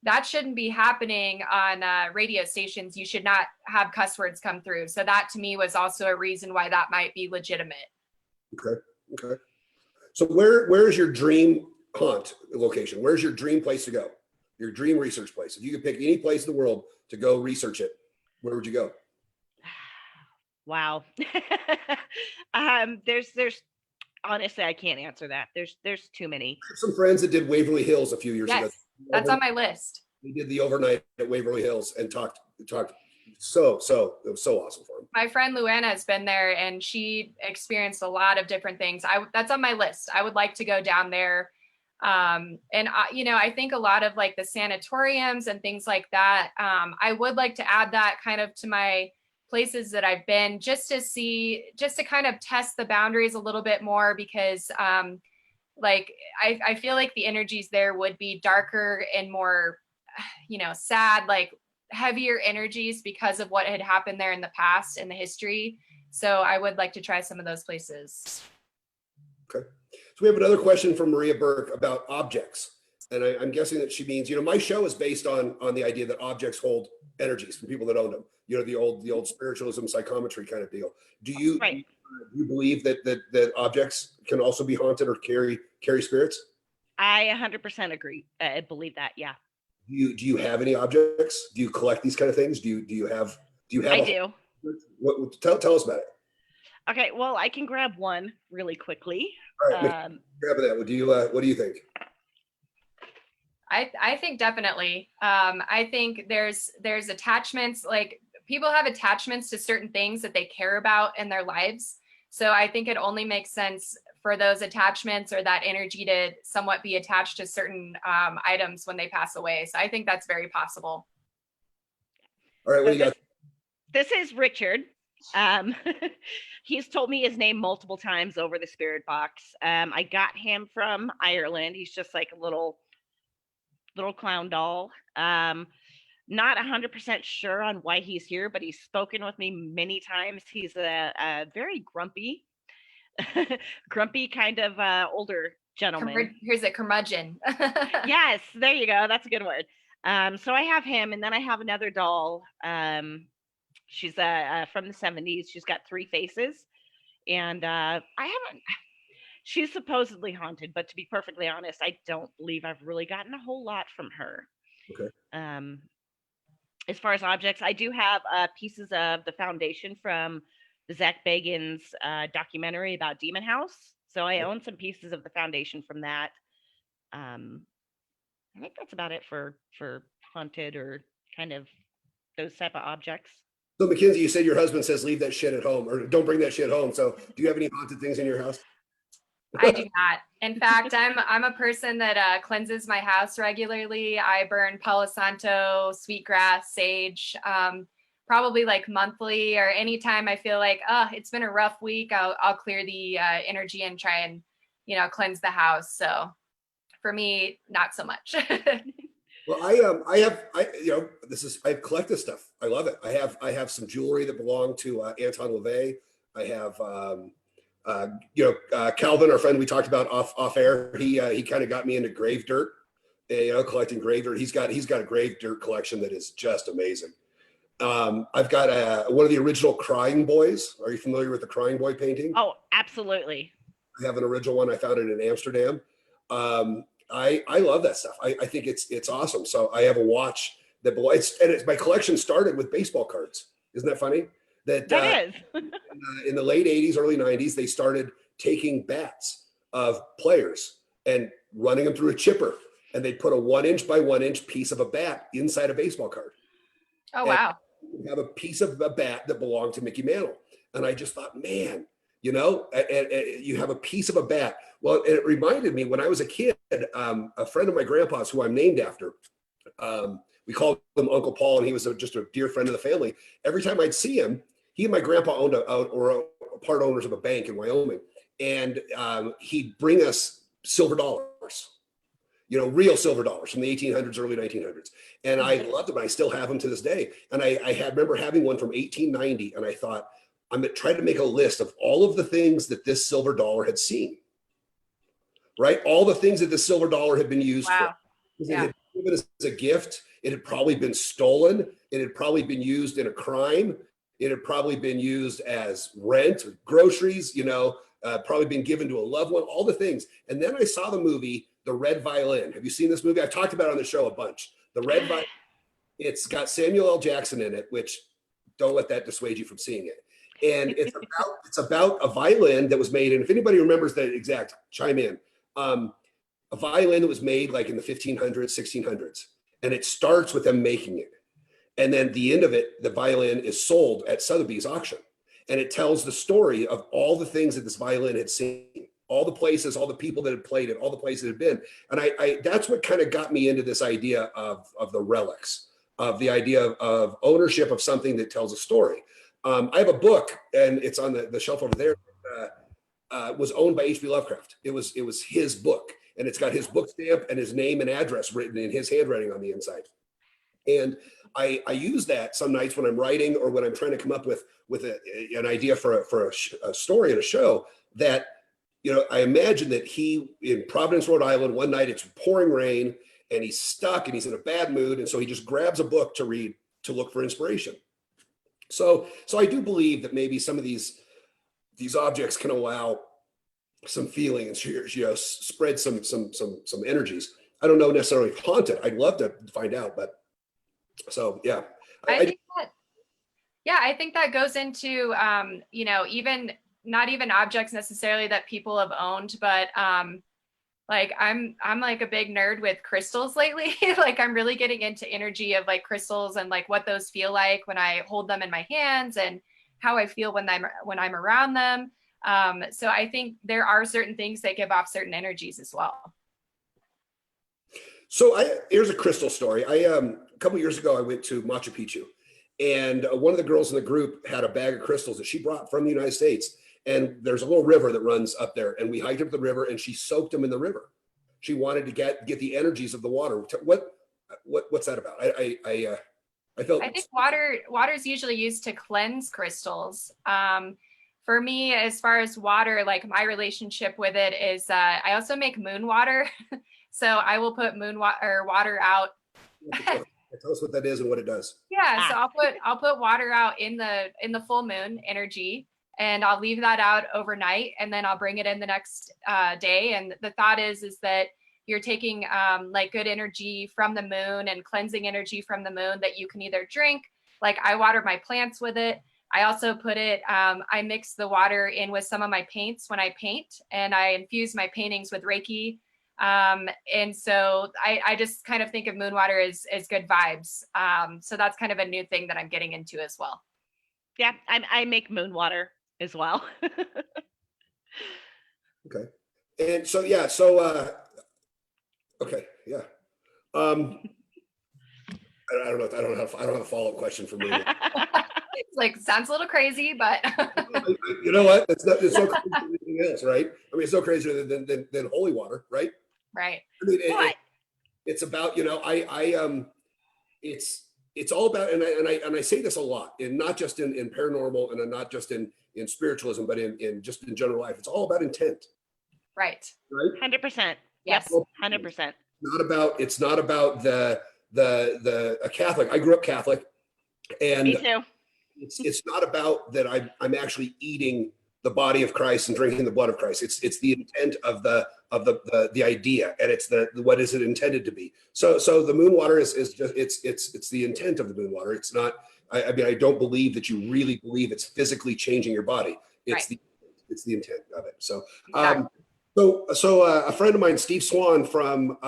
that shouldn't be happening on radio stations. You should not have cuss words come through. So that to me was also a reason why that might be legitimate. Okay. Okay. So where is your dream haunt location? Where's your dream place to go? Your dream research place. If you could pick any place in the world to go research it, where would you go? Wow. There's honestly, I can't answer that. There's too many. I have some friends that did Waverly Hills a few years ago. Yes, that's on my list. They did the overnight at Waverly Hills and talked so it was so awesome for them. My friend Luana has been there and she experienced a lot of different things. That's on my list. I would like to go down there. I think a lot of like the sanatoriums and things like that, I would like to add that kind of to my places that I've been, just to kind of test the boundaries a little bit more, because like I feel like the energies there would be darker and more, sad, like heavier energies because of what had happened there in the past, in the history. So I would like to try some of those places. Okay. So we have another question from Maria Burke about objects. And I'm guessing that she means, my show is based on the idea that objects hold energies from people that own them. The old spiritualism, psychometry kind of deal. Do you believe that objects can also be haunted or carry spirits? I 100% agree. I believe that. Yeah. Do you have any objects? Do you collect these kind of things? Do you have? I do. Tell us about it. Okay. Well, I can grab one really quickly. All right, grab that. What do you think? I think definitely. I think there's attachments, like people have attachments to certain things that they care about in their lives. So I think it only makes sense for those attachments or that energy to somewhat be attached to certain items when they pass away. So I think that's very possible. All right, what do you got? This is Richard. He's told me his name multiple times over the spirit box. I got him from Ireland. He's just like a little clown doll. Not 100% sure on why he's here, but he's spoken with me many times. He's a very grumpy kind of older gentleman. Here's a curmudgeon. Yes, there you go. That's a good word. So I have him, and then I have another doll. She's from the 70s. She's got 3 faces, and she's supposedly haunted, but to be perfectly honest, I don't believe I've really gotten a whole lot from her. Okay. As far as objects, I do have pieces of the foundation from the Zach Bagans documentary about Demon House. So I own some pieces of the foundation from that. I think that's about it for haunted or kind of those type of objects. So MacKenzie, you said your husband says leave that shit at home, or don't bring that shit home. So do you have any haunted things in your house? I do not. In fact, I'm a person that cleanses my house regularly. I burn Palo Santo, sweetgrass, sage, probably like monthly, or anytime I feel like, it's been a rough week, I'll clear the energy and try and, cleanse the house. So for me, not so much. Well, I collect this stuff. I love it. I have some jewelry that belonged to Anton LaVey. I have, Calvin, our friend we talked about off air. He kind of got me into grave dirt, collecting grave dirt. He's got a grave dirt collection that is just amazing. I've got one of the original Crying Boys. Are you familiar with the Crying Boy painting? Oh, absolutely. I have an original one. I found it in Amsterdam. I love that stuff. I think it's awesome. So I have a watch that my collection started with baseball cards. Isn't that funny? That is. In the late 80s, early 90s, they started taking bats of players and running them through a chipper, and they put a 1-inch by 1-inch piece of a bat inside a baseball card. Oh, wow. You have a piece of a bat that belonged to Mickey Mantle. And I just thought, man, you have a piece of a bat. Well, it reminded me when I was a kid, a friend of my grandpa's who I'm named after, we called him Uncle Paul, and he was just a dear friend of the family. Every time I'd see him, he and my grandpa owned part owners of a bank in Wyoming, and he'd bring us silver dollars, real silver dollars from the 1800s, early 1900s. And I loved them. I still have them to this day. And I remember having one from 1890, and I thought, I'm going to try to make a list of all of the things that this silver dollar had seen, right? All the things that the silver dollar had been used for. It had been given as a gift. It had probably been stolen. It had probably been used in a crime. It had probably been used as rent, groceries, probably been given to a loved one, all the things. And then I saw the movie, The Red Violin. Have you seen this movie? I've talked about it on the show a bunch. The Red Violin. It's got Samuel L. Jackson in it, which don't let that dissuade you from seeing it. And it's about a violin that was made. And if anybody remembers that exact, chime in. A violin that was made like in the 1500s, 1600s. And it starts with them making it. And then the end of it, the violin is sold at Sotheby's auction. And it tells the story of all the things that this violin had seen, all the places, all the people that had played it, all the places it had been. And I that's what kind of got me into this idea of the relics, of the idea of ownership of something that tells a story. I have a book, and it's on the shelf over there, was owned by H.P. Lovecraft. It was his book, and it's got his book stamp and his name and address written in his handwriting on the inside. And I use that some nights when I'm writing or when I'm trying to come up with an idea for a story and a show that, I imagine that he, in Providence, Rhode Island, one night it's pouring rain and he's stuck and he's in a bad mood. And so he just grabs a book to read, to look for inspiration. So I do believe that maybe some of these objects can allow some feeling and spread some energies. I don't know necessarily haunted. I'd love to find out, but so yeah. I think that goes into even not even objects necessarily that people have owned, but like I'm like a big nerd with crystals lately. Like I'm really getting into energy of like crystals and like what those feel like when I hold them in my hands and how I feel when I'm around them. So I think there are certain things that give off certain energies as well. So here's a crystal story. A couple years ago, I went to Machu Picchu, and one of the girls in the group had a bag of crystals that she brought from the United States. And there's a little river that runs up there, and we hiked up the river, and she soaked them in the river. She wanted to get the energies of the water. What's that about? I think water is usually used to cleanse crystals. For me, as far as water, like my relationship with it is, I also make moon water. So I will put water out. Tell us what that is and what it does. Yeah, so I'll put water out in the full moon energy, and I'll leave that out overnight, and then I'll bring it in the next day. And the thought is that you're taking like good energy from the moon and cleansing energy from the moon that you can either drink. Like I water my plants with it. I also put it, I mix the water in with some of my paints when I paint, and I infuse my paintings with Reiki. And so I just kind of think of moon water as good vibes. So that's kind of a new thing that I'm getting into as well. Yeah, I make moon water as well. Okay. And so, yeah, okay. Yeah. I don't know. I don't have a follow-up question for me. It's like, sounds a little crazy, but you know what? It's so crazy than anything else, right? I mean, it's so crazier than holy water, right? Right. I mean, it's about, it's all about, and I say this a lot, and not just in paranormal, and not just in spiritualism, but in just in general life. It's all about intent. Right. 100%. Yes. 100%. It's not about a Catholic. I grew up Catholic, and me too. It's not about that I'm actually eating the body of Christ and drinking the blood of Christ. It's the intent of the idea, and it's what is it intended to be. So the moon water is just it's the intent of the moon water. It's not. I mean, I don't believe that you really believe it's physically changing your body. It's right. the intent of it. So exactly. So a friend of mine, Steve Swan from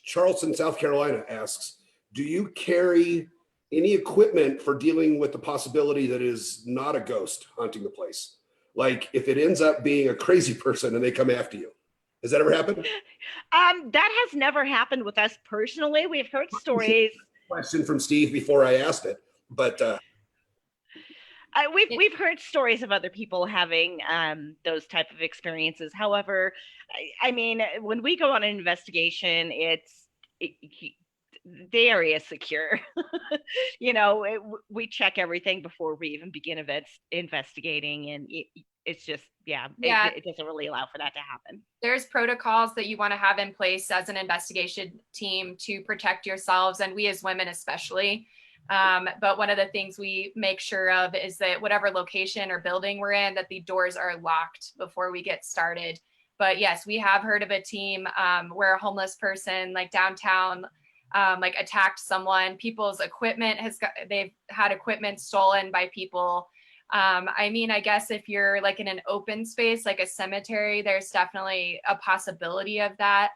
Charleston, South Carolina, asks, do you carry any equipment for dealing with the possibility that is not a ghost haunting the place? Like if it ends up being a crazy person and they come after you. Has that ever happened? That has never happened with us personally. We've heard stories question from Steve before I asked it, but We've heard stories of other people having those type of experiences. However, I mean, when we go on an investigation, the area is secure. We check everything before we even begin investigating, and it's just it doesn't really allow for that to happen. There's protocols that you want to have in place as an investigation team to protect yourselves, and we as women especially. But one of the things we make sure of is that whatever location or building we're in, that the doors are locked before we get started. But yes, we have heard of a team where a homeless person like downtown like attacked someone. People's equipment they've had equipment stolen by people. I mean, I guess if you're like in an open space, like a cemetery, there's definitely a possibility of that.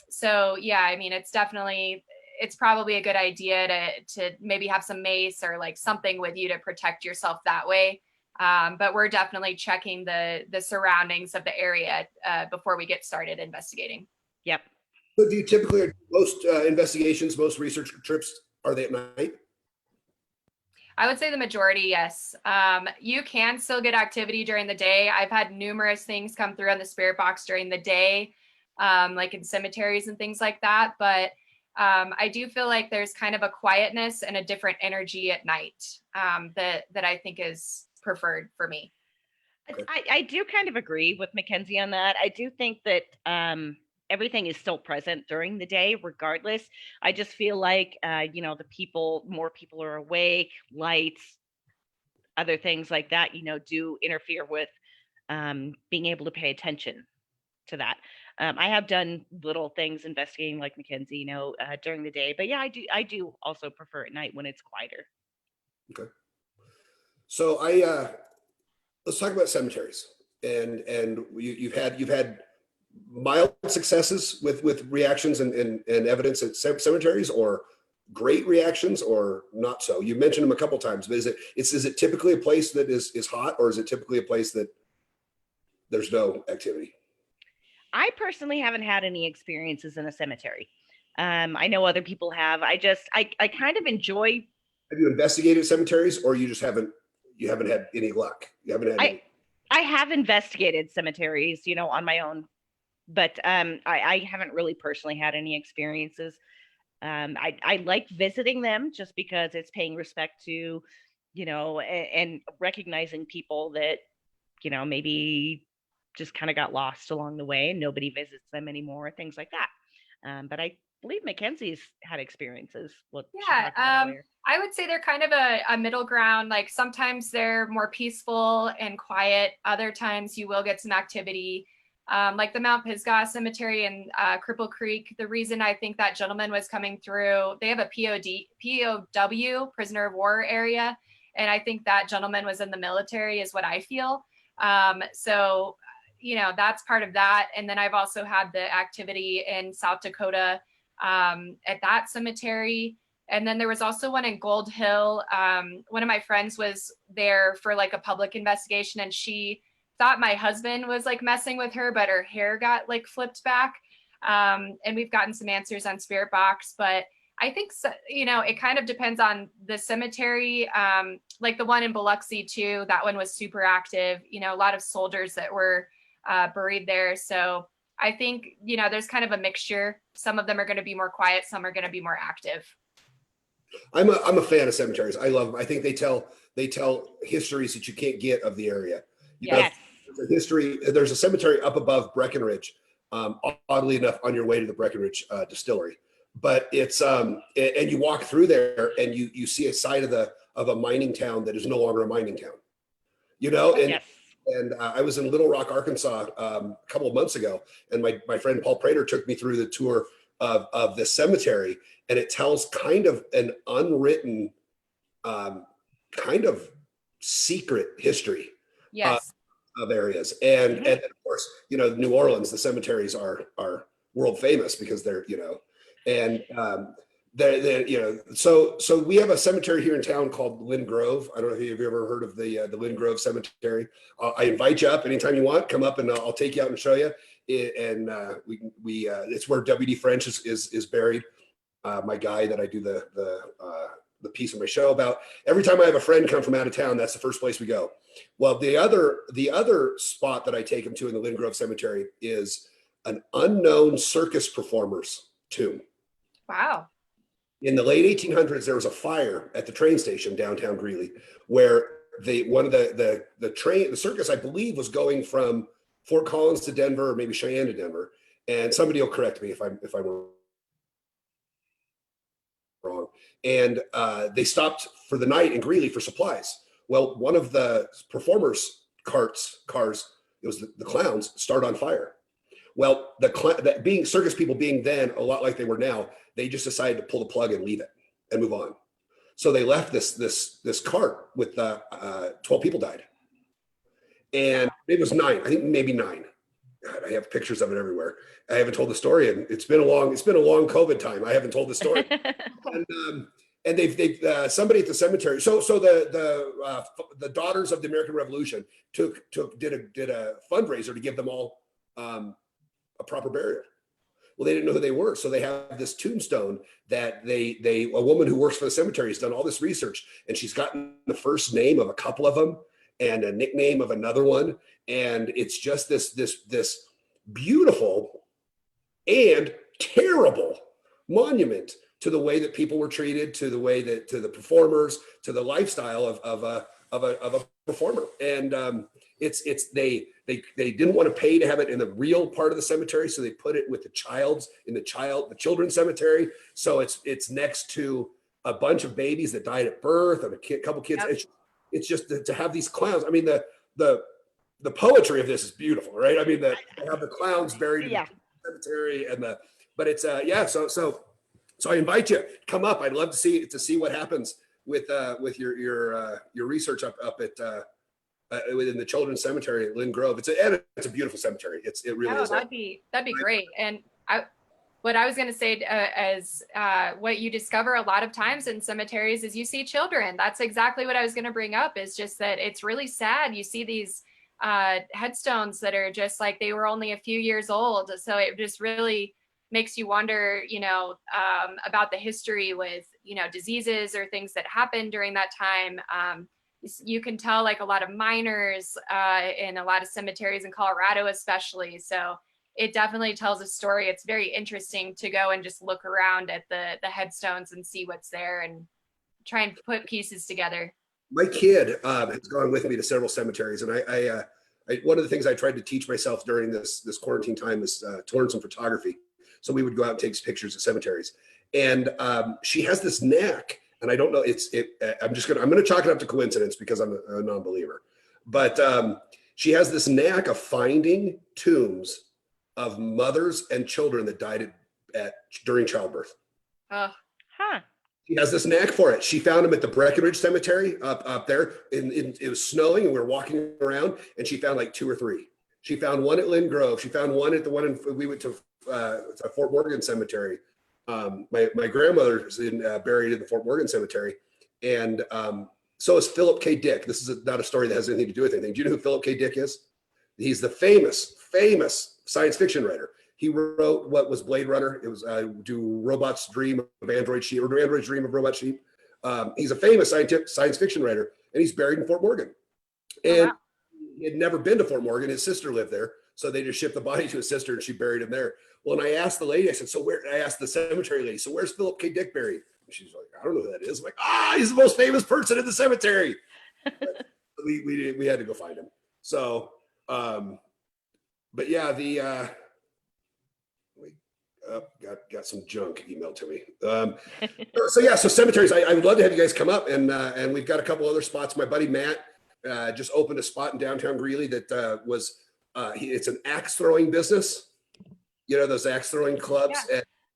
So yeah, I mean, it's probably a good idea to maybe have some mace or like something with you to protect yourself that way. But we're definitely checking the surroundings of the area before we get started investigating. Yep. So do you typically, most investigations, most research trips, are they at night? I would say the majority, yes. You can still get activity during the day. I've had numerous things come through on the spirit box during the day, like in cemeteries and things like that. But I do feel like there's kind of a quietness and a different energy at night that I think is preferred for me. I do kind of agree with MacKenzie on that. I do think that everything is still present during the day, regardless. I just feel like, more people are awake, lights, other things like that, do interfere with being able to pay attention to that. I have done little things investigating like MacKenzie, during the day, but yeah, I do also prefer at night when it's quieter. Okay. So let's talk about cemeteries, and you've had mild successes with reactions and evidence at cemeteries, or great reactions, or not so. You mentioned them a couple times, but is it typically a place that is hot, or is it typically a place that there's no activity? I personally haven't had any experiences in a cemetery. I know other people have. I kind of enjoy. Have you investigated cemeteries, or you haven't had any luck? You haven't had any. I have investigated cemeteries, on my own, but I haven't really personally had any experiences. I like visiting them just because it's paying respect to, and recognizing people that, maybe just kind of got lost along the way and nobody visits them anymore, things like that. But I believe MacKenzie's had experiences. Yeah, I would say they're kind of a middle ground. Like sometimes they're more peaceful and quiet. Other times you will get some activity. Like the Mount Pisgah Cemetery in Cripple Creek. The reason I think that gentleman was coming through, they have a POW, prisoner of war area. And I think that gentleman was in the military is what I feel. So, that's part of that. And then I've also had the activity in South Dakota at that cemetery. And then there was also one in Gold Hill. One of my friends was there for like a public investigation, and she thought my husband was like messing with her, but her hair got like flipped back. And we've gotten some answers on Spirit Box, but I think, it kind of depends on the cemetery. Like the one in Biloxi too, that one was super active, a lot of soldiers that were buried there. So I think, there's kind of a mixture. Some of them are going to be more quiet. Some are going to be more active. I'm a fan of cemeteries. I love them. I think they tell histories that you can't get of the area. Yes. There's a cemetery up above Breckenridge, oddly enough, on your way to the Breckenridge distillery. But it's and you walk through there and you see a side of a mining town that is no longer a mining town. And Yes. And I was in Little Rock, Arkansas, a couple of months ago, and my friend Paul Prater took me through the tour of the cemetery, and it tells kind of an unwritten, kind of secret history. Yes. Of areas, and of course, New Orleans, the cemeteries are world famous because they're and so we have a cemetery here in town called Lynn Grove. I don't know if you've ever heard of the Lynn Grove Cemetery. I invite you up anytime you want. Come up and I'll take you out and show you. And we it's where W.D. French is buried. my guy that I do the piece of my show about. Every time I have a friend come from out of town, that's the first place we go. Well, the other spot that I take them to in the Lynn Grove Cemetery is an unknown circus performer's tomb. Wow. In the late 1800s, there was a fire at the train station downtown Greeley, where the circus, I believe, was going from Fort Collins to Denver, or maybe Cheyenne to Denver. And somebody will correct me if I'm wrong. And they stopped for the night in Greeley for supplies. Well, one of the performers' cars, it was the clowns, start on fire. Well, being circus people being then a lot like they were now, they just decided to pull the plug and leave it and move on. So they left this cart with 12 people died, and it was 9. I think maybe 9. God, I have pictures of it everywhere. I haven't told the story, and it's been a long COVID time. I haven't told the story. And they've somebody at the cemetery. So the Daughters of the American Revolution did a fundraiser to give them all a proper burial. Well, they didn't know who they were, so they have this tombstone that a woman who works for the cemetery has done all this research, and she's gotten the first name of a couple of them and a nickname of another one, and it's just this beautiful and terrible monument to the way that people were treated, to the way that to the performers, to the lifestyle of a performer. And they didn't want to pay to have it in the real part of the cemetery, so they put it with the children's cemetery. So it's next to a bunch of babies that died at birth and a couple kids. Yep. It's just to have these clowns. I mean, the poetry of this is beautiful, right? I mean, to have the clowns buried in the cemetery but it's So I invite you, come up. I'd love to see what happens with your research up at within the Children's Cemetery at Lynn Grove. It's a beautiful cemetery. It really is. That'd be great. And what I was going to say as what you discover a lot of times in cemeteries is you see children. That's exactly what I was going to bring up. Is just that it's really sad. You see these headstones that are just like they were only a few years old. So it just really makes you wonder, about the history with, diseases or things that happened during that time. You can tell like a lot of miners in a lot of cemeteries in Colorado, especially. So it definitely tells a story. It's very interesting to go and just look around at the headstones and see what's there and try and put pieces together. My kid has gone with me to several cemeteries, and I one of the things I tried to teach myself during this quarantine time is to learn some photography. So we would go out and take pictures of cemeteries, and she has this knack, and I don't know. I'm gonna chalk it up to coincidence because I'm a non-believer, but she has this knack of finding tombs of mothers and children that died during childbirth. She has this knack for it. She found them at the Breckenridge Cemetery up there. It was snowing, and we were walking around, and she found like 2 or 3. She found one at Lynn Grove. She found one at we went to Fort Morgan Cemetery. My grandmother is buried in the Fort Morgan Cemetery, and so is Philip K. Dick. This is not a story that has anything to do with anything. Do you know who Philip K. Dick is? He's the famous science fiction writer. He wrote what was Blade Runner. It was Do Robots Dream of Android Sheep, or Do Androids Dream of Robot Sheep? He's a famous science fiction writer, and he's buried in Fort Morgan. And he had never been to Fort Morgan. His sister lived there, so they just shipped the body to his sister, and she buried him there. Well, and I asked the lady, I said, I asked the cemetery lady, so where's Philip K. Dick buried? And she's like, I don't know who that is. I'm like, he's the most famous person in the cemetery. we had to go find him. So, but yeah, got some junk emailed to me. So cemeteries, I would love to have you guys come up, and we've got a couple other spots. My buddy Matt just opened a spot in downtown Greeley that it's an axe throwing business. Those axe throwing clubs.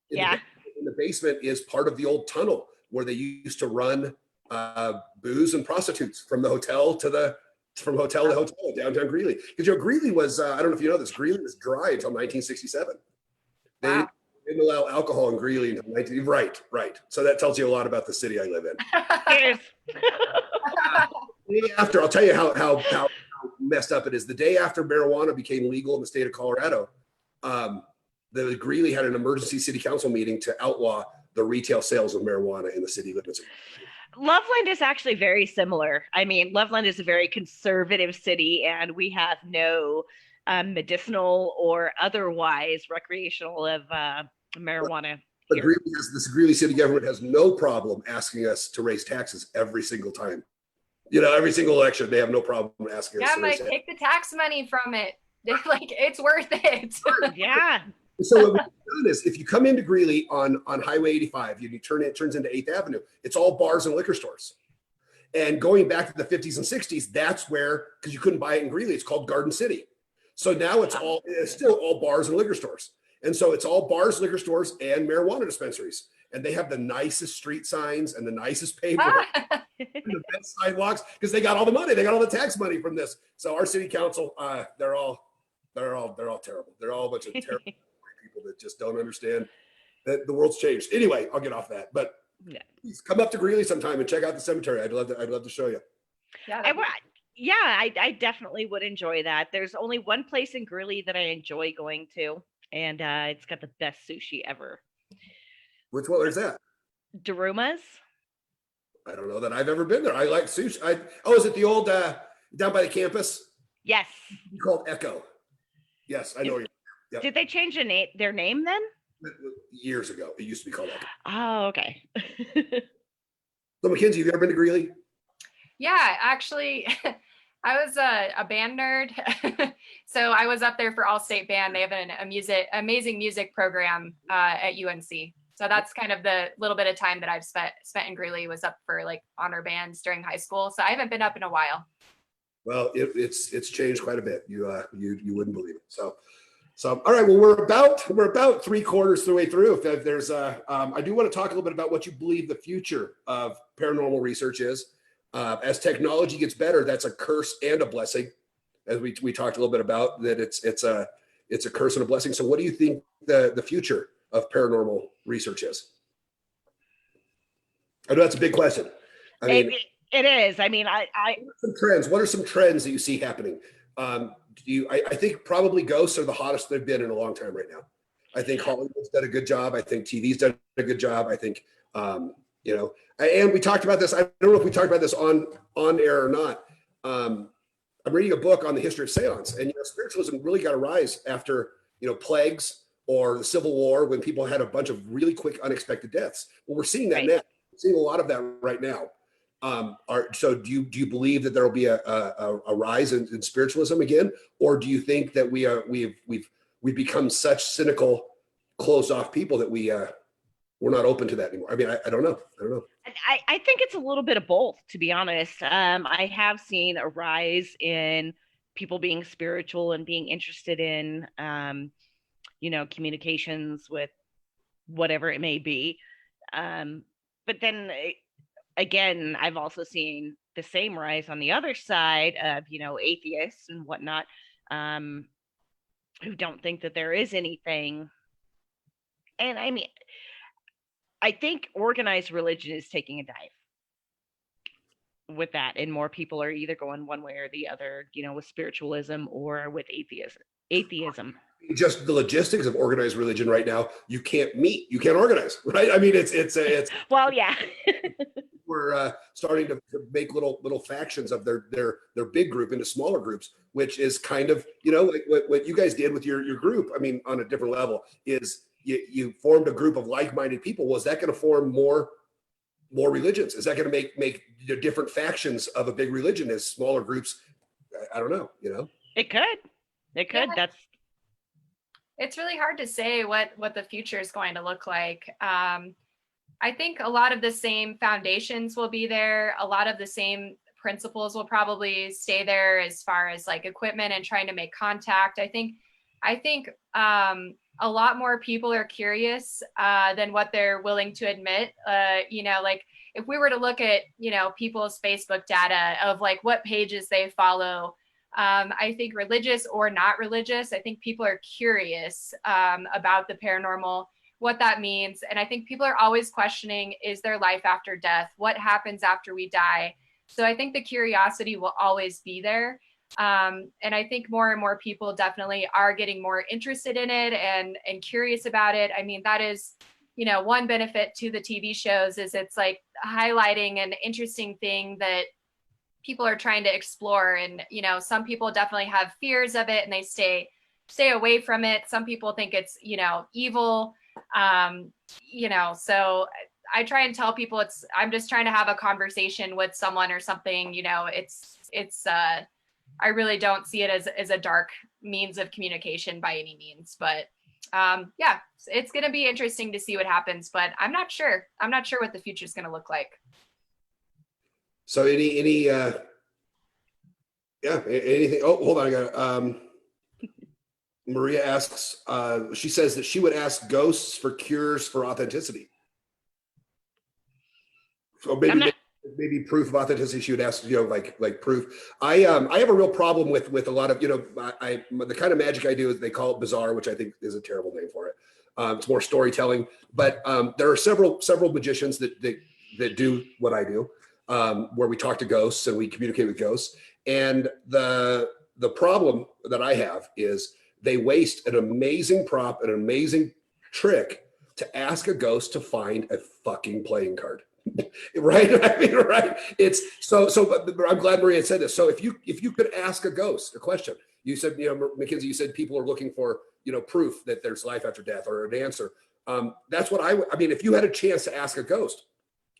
Yeah. And in the basement is part of the old tunnel where they used to run booze and prostitutes from hotel to hotel in downtown Greeley. Because Greeley was I don't know if you know this, Greeley was dry until 1967. They didn't allow alcohol in Greeley until right. So that tells you a lot about the city I live in. After, I'll tell you how messed up it is. The day after marijuana became legal in the state of Colorado, the Greeley had an emergency city council meeting to outlaw the retail sales of marijuana in the city limits. Loveland is actually very similar. I mean, Loveland is a very conservative city, and we have no medicinal or otherwise recreational of marijuana But here. Greeley city government has no problem asking us to raise taxes every single time. Every single election, they have no problem asking us Yeah, to I'm raise like, taxes. take the tax money from it. Like, it's worth it. Yeah. So what we've done is, if you come into Greeley on Highway 85, it turns into 8th Avenue. It's all bars and liquor stores. And going back to the 50s and 60s, that's where, because you couldn't buy it in Greeley, it's called Garden City. So now it's still all bars and liquor stores. And so it's all bars, liquor stores, and marijuana dispensaries. And they have the nicest street signs and the nicest pavement and the best sidewalks because they got all the money. They got all the tax money from this. So our city council, they're all terrible. They're all a bunch of terrible people that just don't understand that the world's changed. Anyway, I'll get off that. But Yeah. please come up to Greeley sometime and check out the cemetery. I'd love to show you. Yeah, I definitely would enjoy that. There's only one place in Greeley that I enjoy going to, and it's got the best sushi ever. Which one is that? Daruma's. I don't know that I've ever been there. I like sushi. Is it the old down by the campus? Yes. Called Echo. Yes, I know. Yep. Did they change their name then? Years ago, it used to be called Echo. Oh, okay. So MacKenzie, have you ever been to Greeley? Yeah, actually, I was a band nerd. So I was up there for all state band. They have an amazing music program at UNC. So that's kind of the little bit of time that I've spent in Greeley was up for like honor bands during high school. So I haven't been up in a while. Well, it's changed quite a bit. You wouldn't believe it. So all right. Well, we're about 3/4 of the way through. If there's I do want to talk a little bit about what you believe the future of paranormal research is. As technology gets better, that's a curse and a blessing, as we talked a little bit about that. It's a curse and a blessing. So what do you think the future of paranormal research is? I know that's a big question. I mean, it is. I mean, what are some trends that you see happening? I think probably ghosts are the hottest they've been in a long time right now. I think Hollywood's done a good job. I think TV's done a good job. I think, and we talked about this. I don't know if we talked about this on air or not. I'm reading a book on the history of seance, and spiritualism really got a rise after, plagues or the Civil War, when people had a bunch of really quick, unexpected deaths. Well, we're seeing that now. We're seeing a lot of that right now. So do you believe that there will be a rise in spiritualism again, or do you think that we've become such cynical, closed off people that we're not open to that anymore? I mean, I don't know. I think it's a little bit of both, to be honest. I have seen a rise in people being spiritual and being interested in, communications with whatever it may be. But then again, I've also seen the same rise on the other side of, atheists and whatnot, who don't think that there is anything. And I mean, I think organized religion is taking a dive with that, and more people are either going one way or the other, with spiritualism or with atheism. Just the logistics of organized religion right now, you can't meet, you can't organize, right? I mean, it's well, yeah. We're starting to make little factions of their big group into smaller groups, which is kind of, like what you guys did with your group. I mean, on a different level, is you formed a group of like-minded people. Was that going to form more religions? Is that going to make different factions of a big religion as smaller groups? I don't know. It could. Yeah. It's really hard to say what the future is going to look like. I think a lot of the same foundations will be there. A lot of the same principles will probably stay there as far as like equipment and trying to make contact. I think a lot more people are curious than what they're willing to admit. Like if we were to look at, people's Facebook data of like what pages they follow, I think religious or not religious, I think people are curious about the paranormal, what that means. And I think people are always questioning, is there life after death? What happens after we die? So I think the curiosity will always be there. And I think more and more people definitely are getting more interested in it and curious about it. I mean, that is one benefit to the TV shows is it's like highlighting an interesting thing that people are trying to explore. And, some people definitely have fears of it and they stay away from it. Some people think it's, evil. So I try and tell people I'm just trying to have a conversation with someone or something, I really don't see it as a dark means of communication by any means, but yeah, it's going to be interesting to see what happens, but I'm not sure what the future is going to look like. So anything? Oh, hold on. I got Maria asks, she says that she would ask ghosts for cures for authenticity. So maybe proof of authenticity. She would ask, like proof. I have a real problem with a lot of, the kind of magic I do is they call it bizarre, which I think is a terrible name for it. It's more storytelling, but there are several magicians that do what I do, where we talk to ghosts and we communicate with ghosts. And the problem that I have is they waste an amazing prop, an amazing trick to ask a ghost to find a fucking playing card. Right? I mean, right. It's so, but I'm glad Maria said this. So if you could ask a ghost a question, you said, MacKenzie, you said people are looking for, proof that there's life after death or an answer. That's what I mean, if you had a chance to ask a ghost,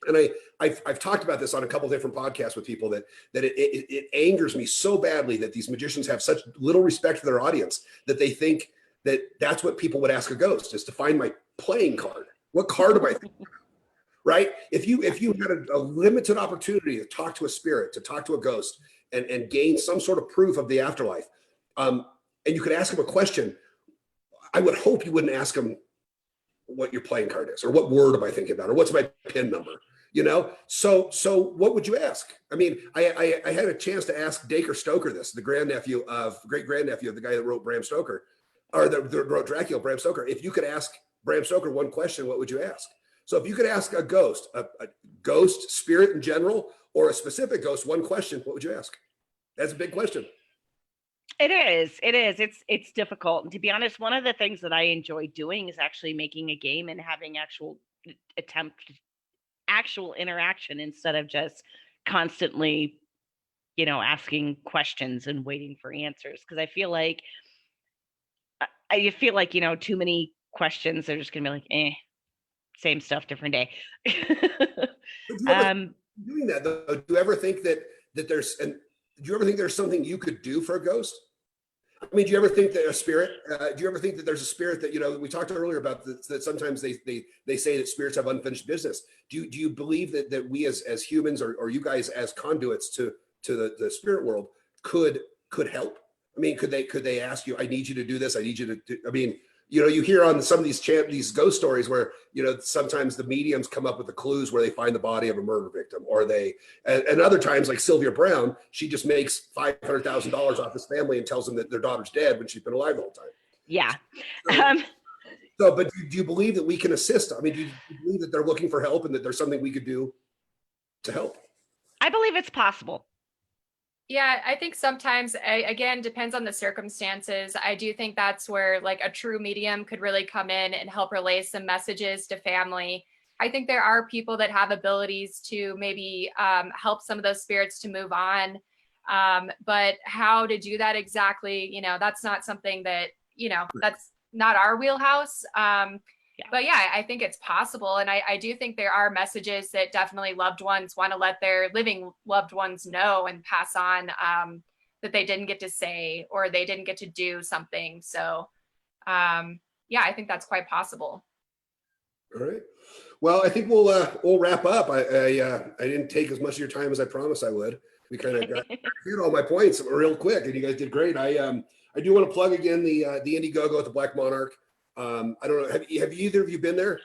and I've talked about this on a couple of different podcasts with people that it angers me so badly that these magicians have such little respect for their audience that they think that that's what people would ask a ghost, is to find my playing card. What card am I thinking? Right? If you had a limited opportunity to talk to a spirit, to talk to a ghost, and gain some sort of proof of the afterlife, and you could ask them a question, I would hope you wouldn't ask them what your playing card is, or what word am I thinking about, or what's my PIN number. So what would you ask? I mean, I had a chance to ask Dacre Stoker this, the great grandnephew of the guy that wrote Bram Stoker, or that wrote Dracula, Bram Stoker. If you could ask Bram Stoker one question, what would you ask? So if you could ask a ghost spirit in general, or a specific ghost one question, what would you ask? That's a big question. It is. It's difficult. And to be honest, one of the things that I enjoy doing is actually making a game and having actual interaction instead of just constantly, asking questions and waiting for answers. Because I feel like too many questions, they're just gonna be like, same stuff, different day. Doing that though, do you ever think that there's something you could do for a ghost? I mean, do you ever think that there's a spirit that, we talked earlier about that sometimes they say that spirits have unfinished business. Do you believe that we as humans, or you guys as conduits to the spirit world could help? I mean, could they ask you, I need you to do this, I need you to do, I mean, you hear on some of these ghost stories where, sometimes the mediums come up with the clues where they find the body of a murder victim, or and other times, like Sylvia Brown, she just makes $500,000 off this family and tells them that their daughter's dead when she's been alive the whole time. Yeah. But do you believe that we can assist? I mean, do you believe that they're looking for help and that there's something we could do to help? I believe it's possible. Yeah, I think sometimes, again, depends on the circumstances. I do think that's where like a true medium could really come in and help relay some messages to family. I think there are people that have abilities to maybe help some of those spirits to move on. But how to do that exactly, that's not something that, that's not our wheelhouse. Yeah. But yeah, I think it's possible. And I do think there are messages that definitely loved ones want to let their living loved ones know and pass on, that they didn't get to say, or they didn't get to do something. So yeah, I think that's quite possible. All right. Well, I think we'll wrap up. I didn't take as much of your time as I promised I would. We kind of got hit all my points real quick, and you guys did great. I do want to plug again the Indiegogo at the Black Monarch. I don't know. Have either of you been there?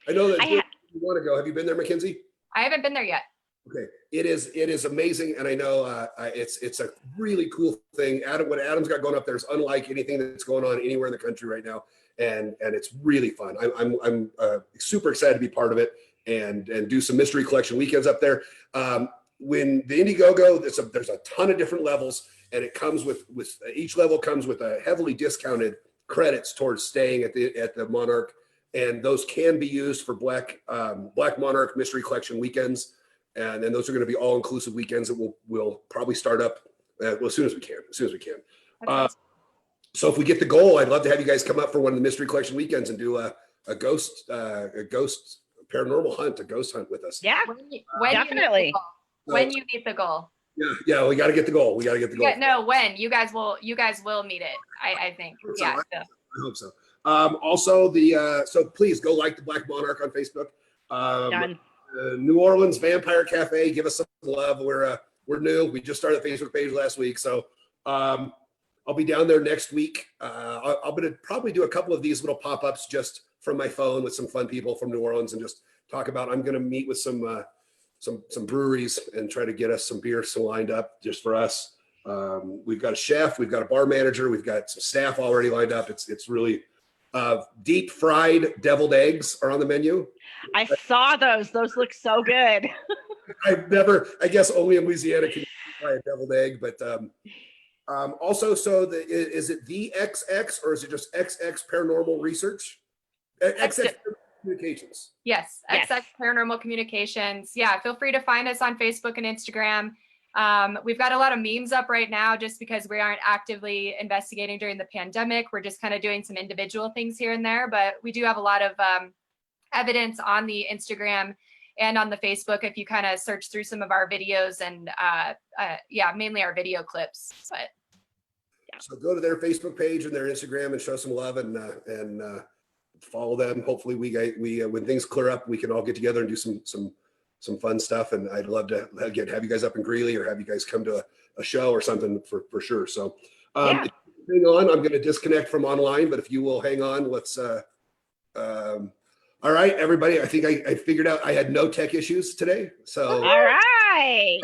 I know that you want to go. Have you been there, MacKenzie? I haven't been there yet. Okay. It is amazing. And I know it's a really cool thing. What Adam's got going up there is unlike anything that's going on anywhere in the country right now. And it's really fun. I'm super excited to be part of it and do some mystery collection weekends up there. When the Indiegogo, there's a ton of different levels, and it comes with each level comes with a heavily discounted credits towards staying at the Monarch and those can be used for Black Monarch Mystery Collection weekends. And then those are going to be all inclusive weekends that we'll probably start up as soon as we can. So if we get the goal, I'd love to have you guys come up for one of the Mystery Collection weekends and do a ghost paranormal hunt, a ghost hunt with us. Yeah, when definitely. When you meet the goal. Yeah, we got to get the goal. When you guys will meet it. I think. Yeah. I hope so. Also, so please go like the Black Monarch on Facebook. Done. New Orleans Vampire Cafe, give us some love. We're new. We just started the Facebook page last week, so I'll be down there next week. I'm gonna probably do a couple of these little pop-ups just from my phone with some fun people from New Orleans and just talk about. I'm gonna meet with some breweries and try to get us some beers lined up just for us. We've got a chef, we've got a bar manager, we've got some staff already lined up. It's really deep fried deviled eggs are on the menu. I saw those. Those look so good. I guess only in Louisiana can you try a deviled egg, but also, is it the XX or is it just XX Paranormal Research? XX Communications. Yes, XX Paranormal Communications. Yeah, feel free to find us on Facebook and Instagram. We've got a lot of memes up right now just because we aren't actively investigating during the pandemic. We're just kind of doing some individual things here and there, but we do have a lot of evidence on the Instagram and on the Facebook if you kind of search through some of our videos and mainly our video clips. But yeah. So go to their Facebook page and their Instagram and show some love and follow them. Hopefully we when things clear up, we can all get together and do some fun stuff. And I'd love to again have you guys up in Greeley or have you guys come to a show or something for sure. So hang on, I'm going to disconnect from online, but if you will hang on, let's all right, everybody. I think I figured out I had no tech issues today. So all right.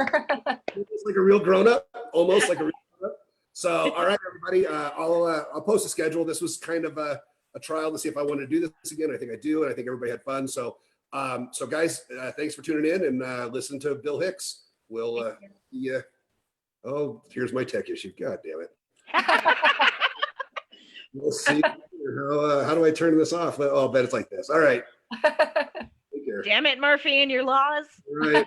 It's like a real grown-up, almost like a real grown-up. So all right, everybody. I'll post a schedule. This was kind of a trial to see if I wanted to do this again. I think I do, and I think everybody had fun. So guys, thanks for tuning in and listen to Bill Hicks. We'll oh, here's my tech issue. God damn it. We'll see. How do I turn this off? Oh, I'll bet it's like this. All right. Take care. Damn it, Murphy and your laws. All right.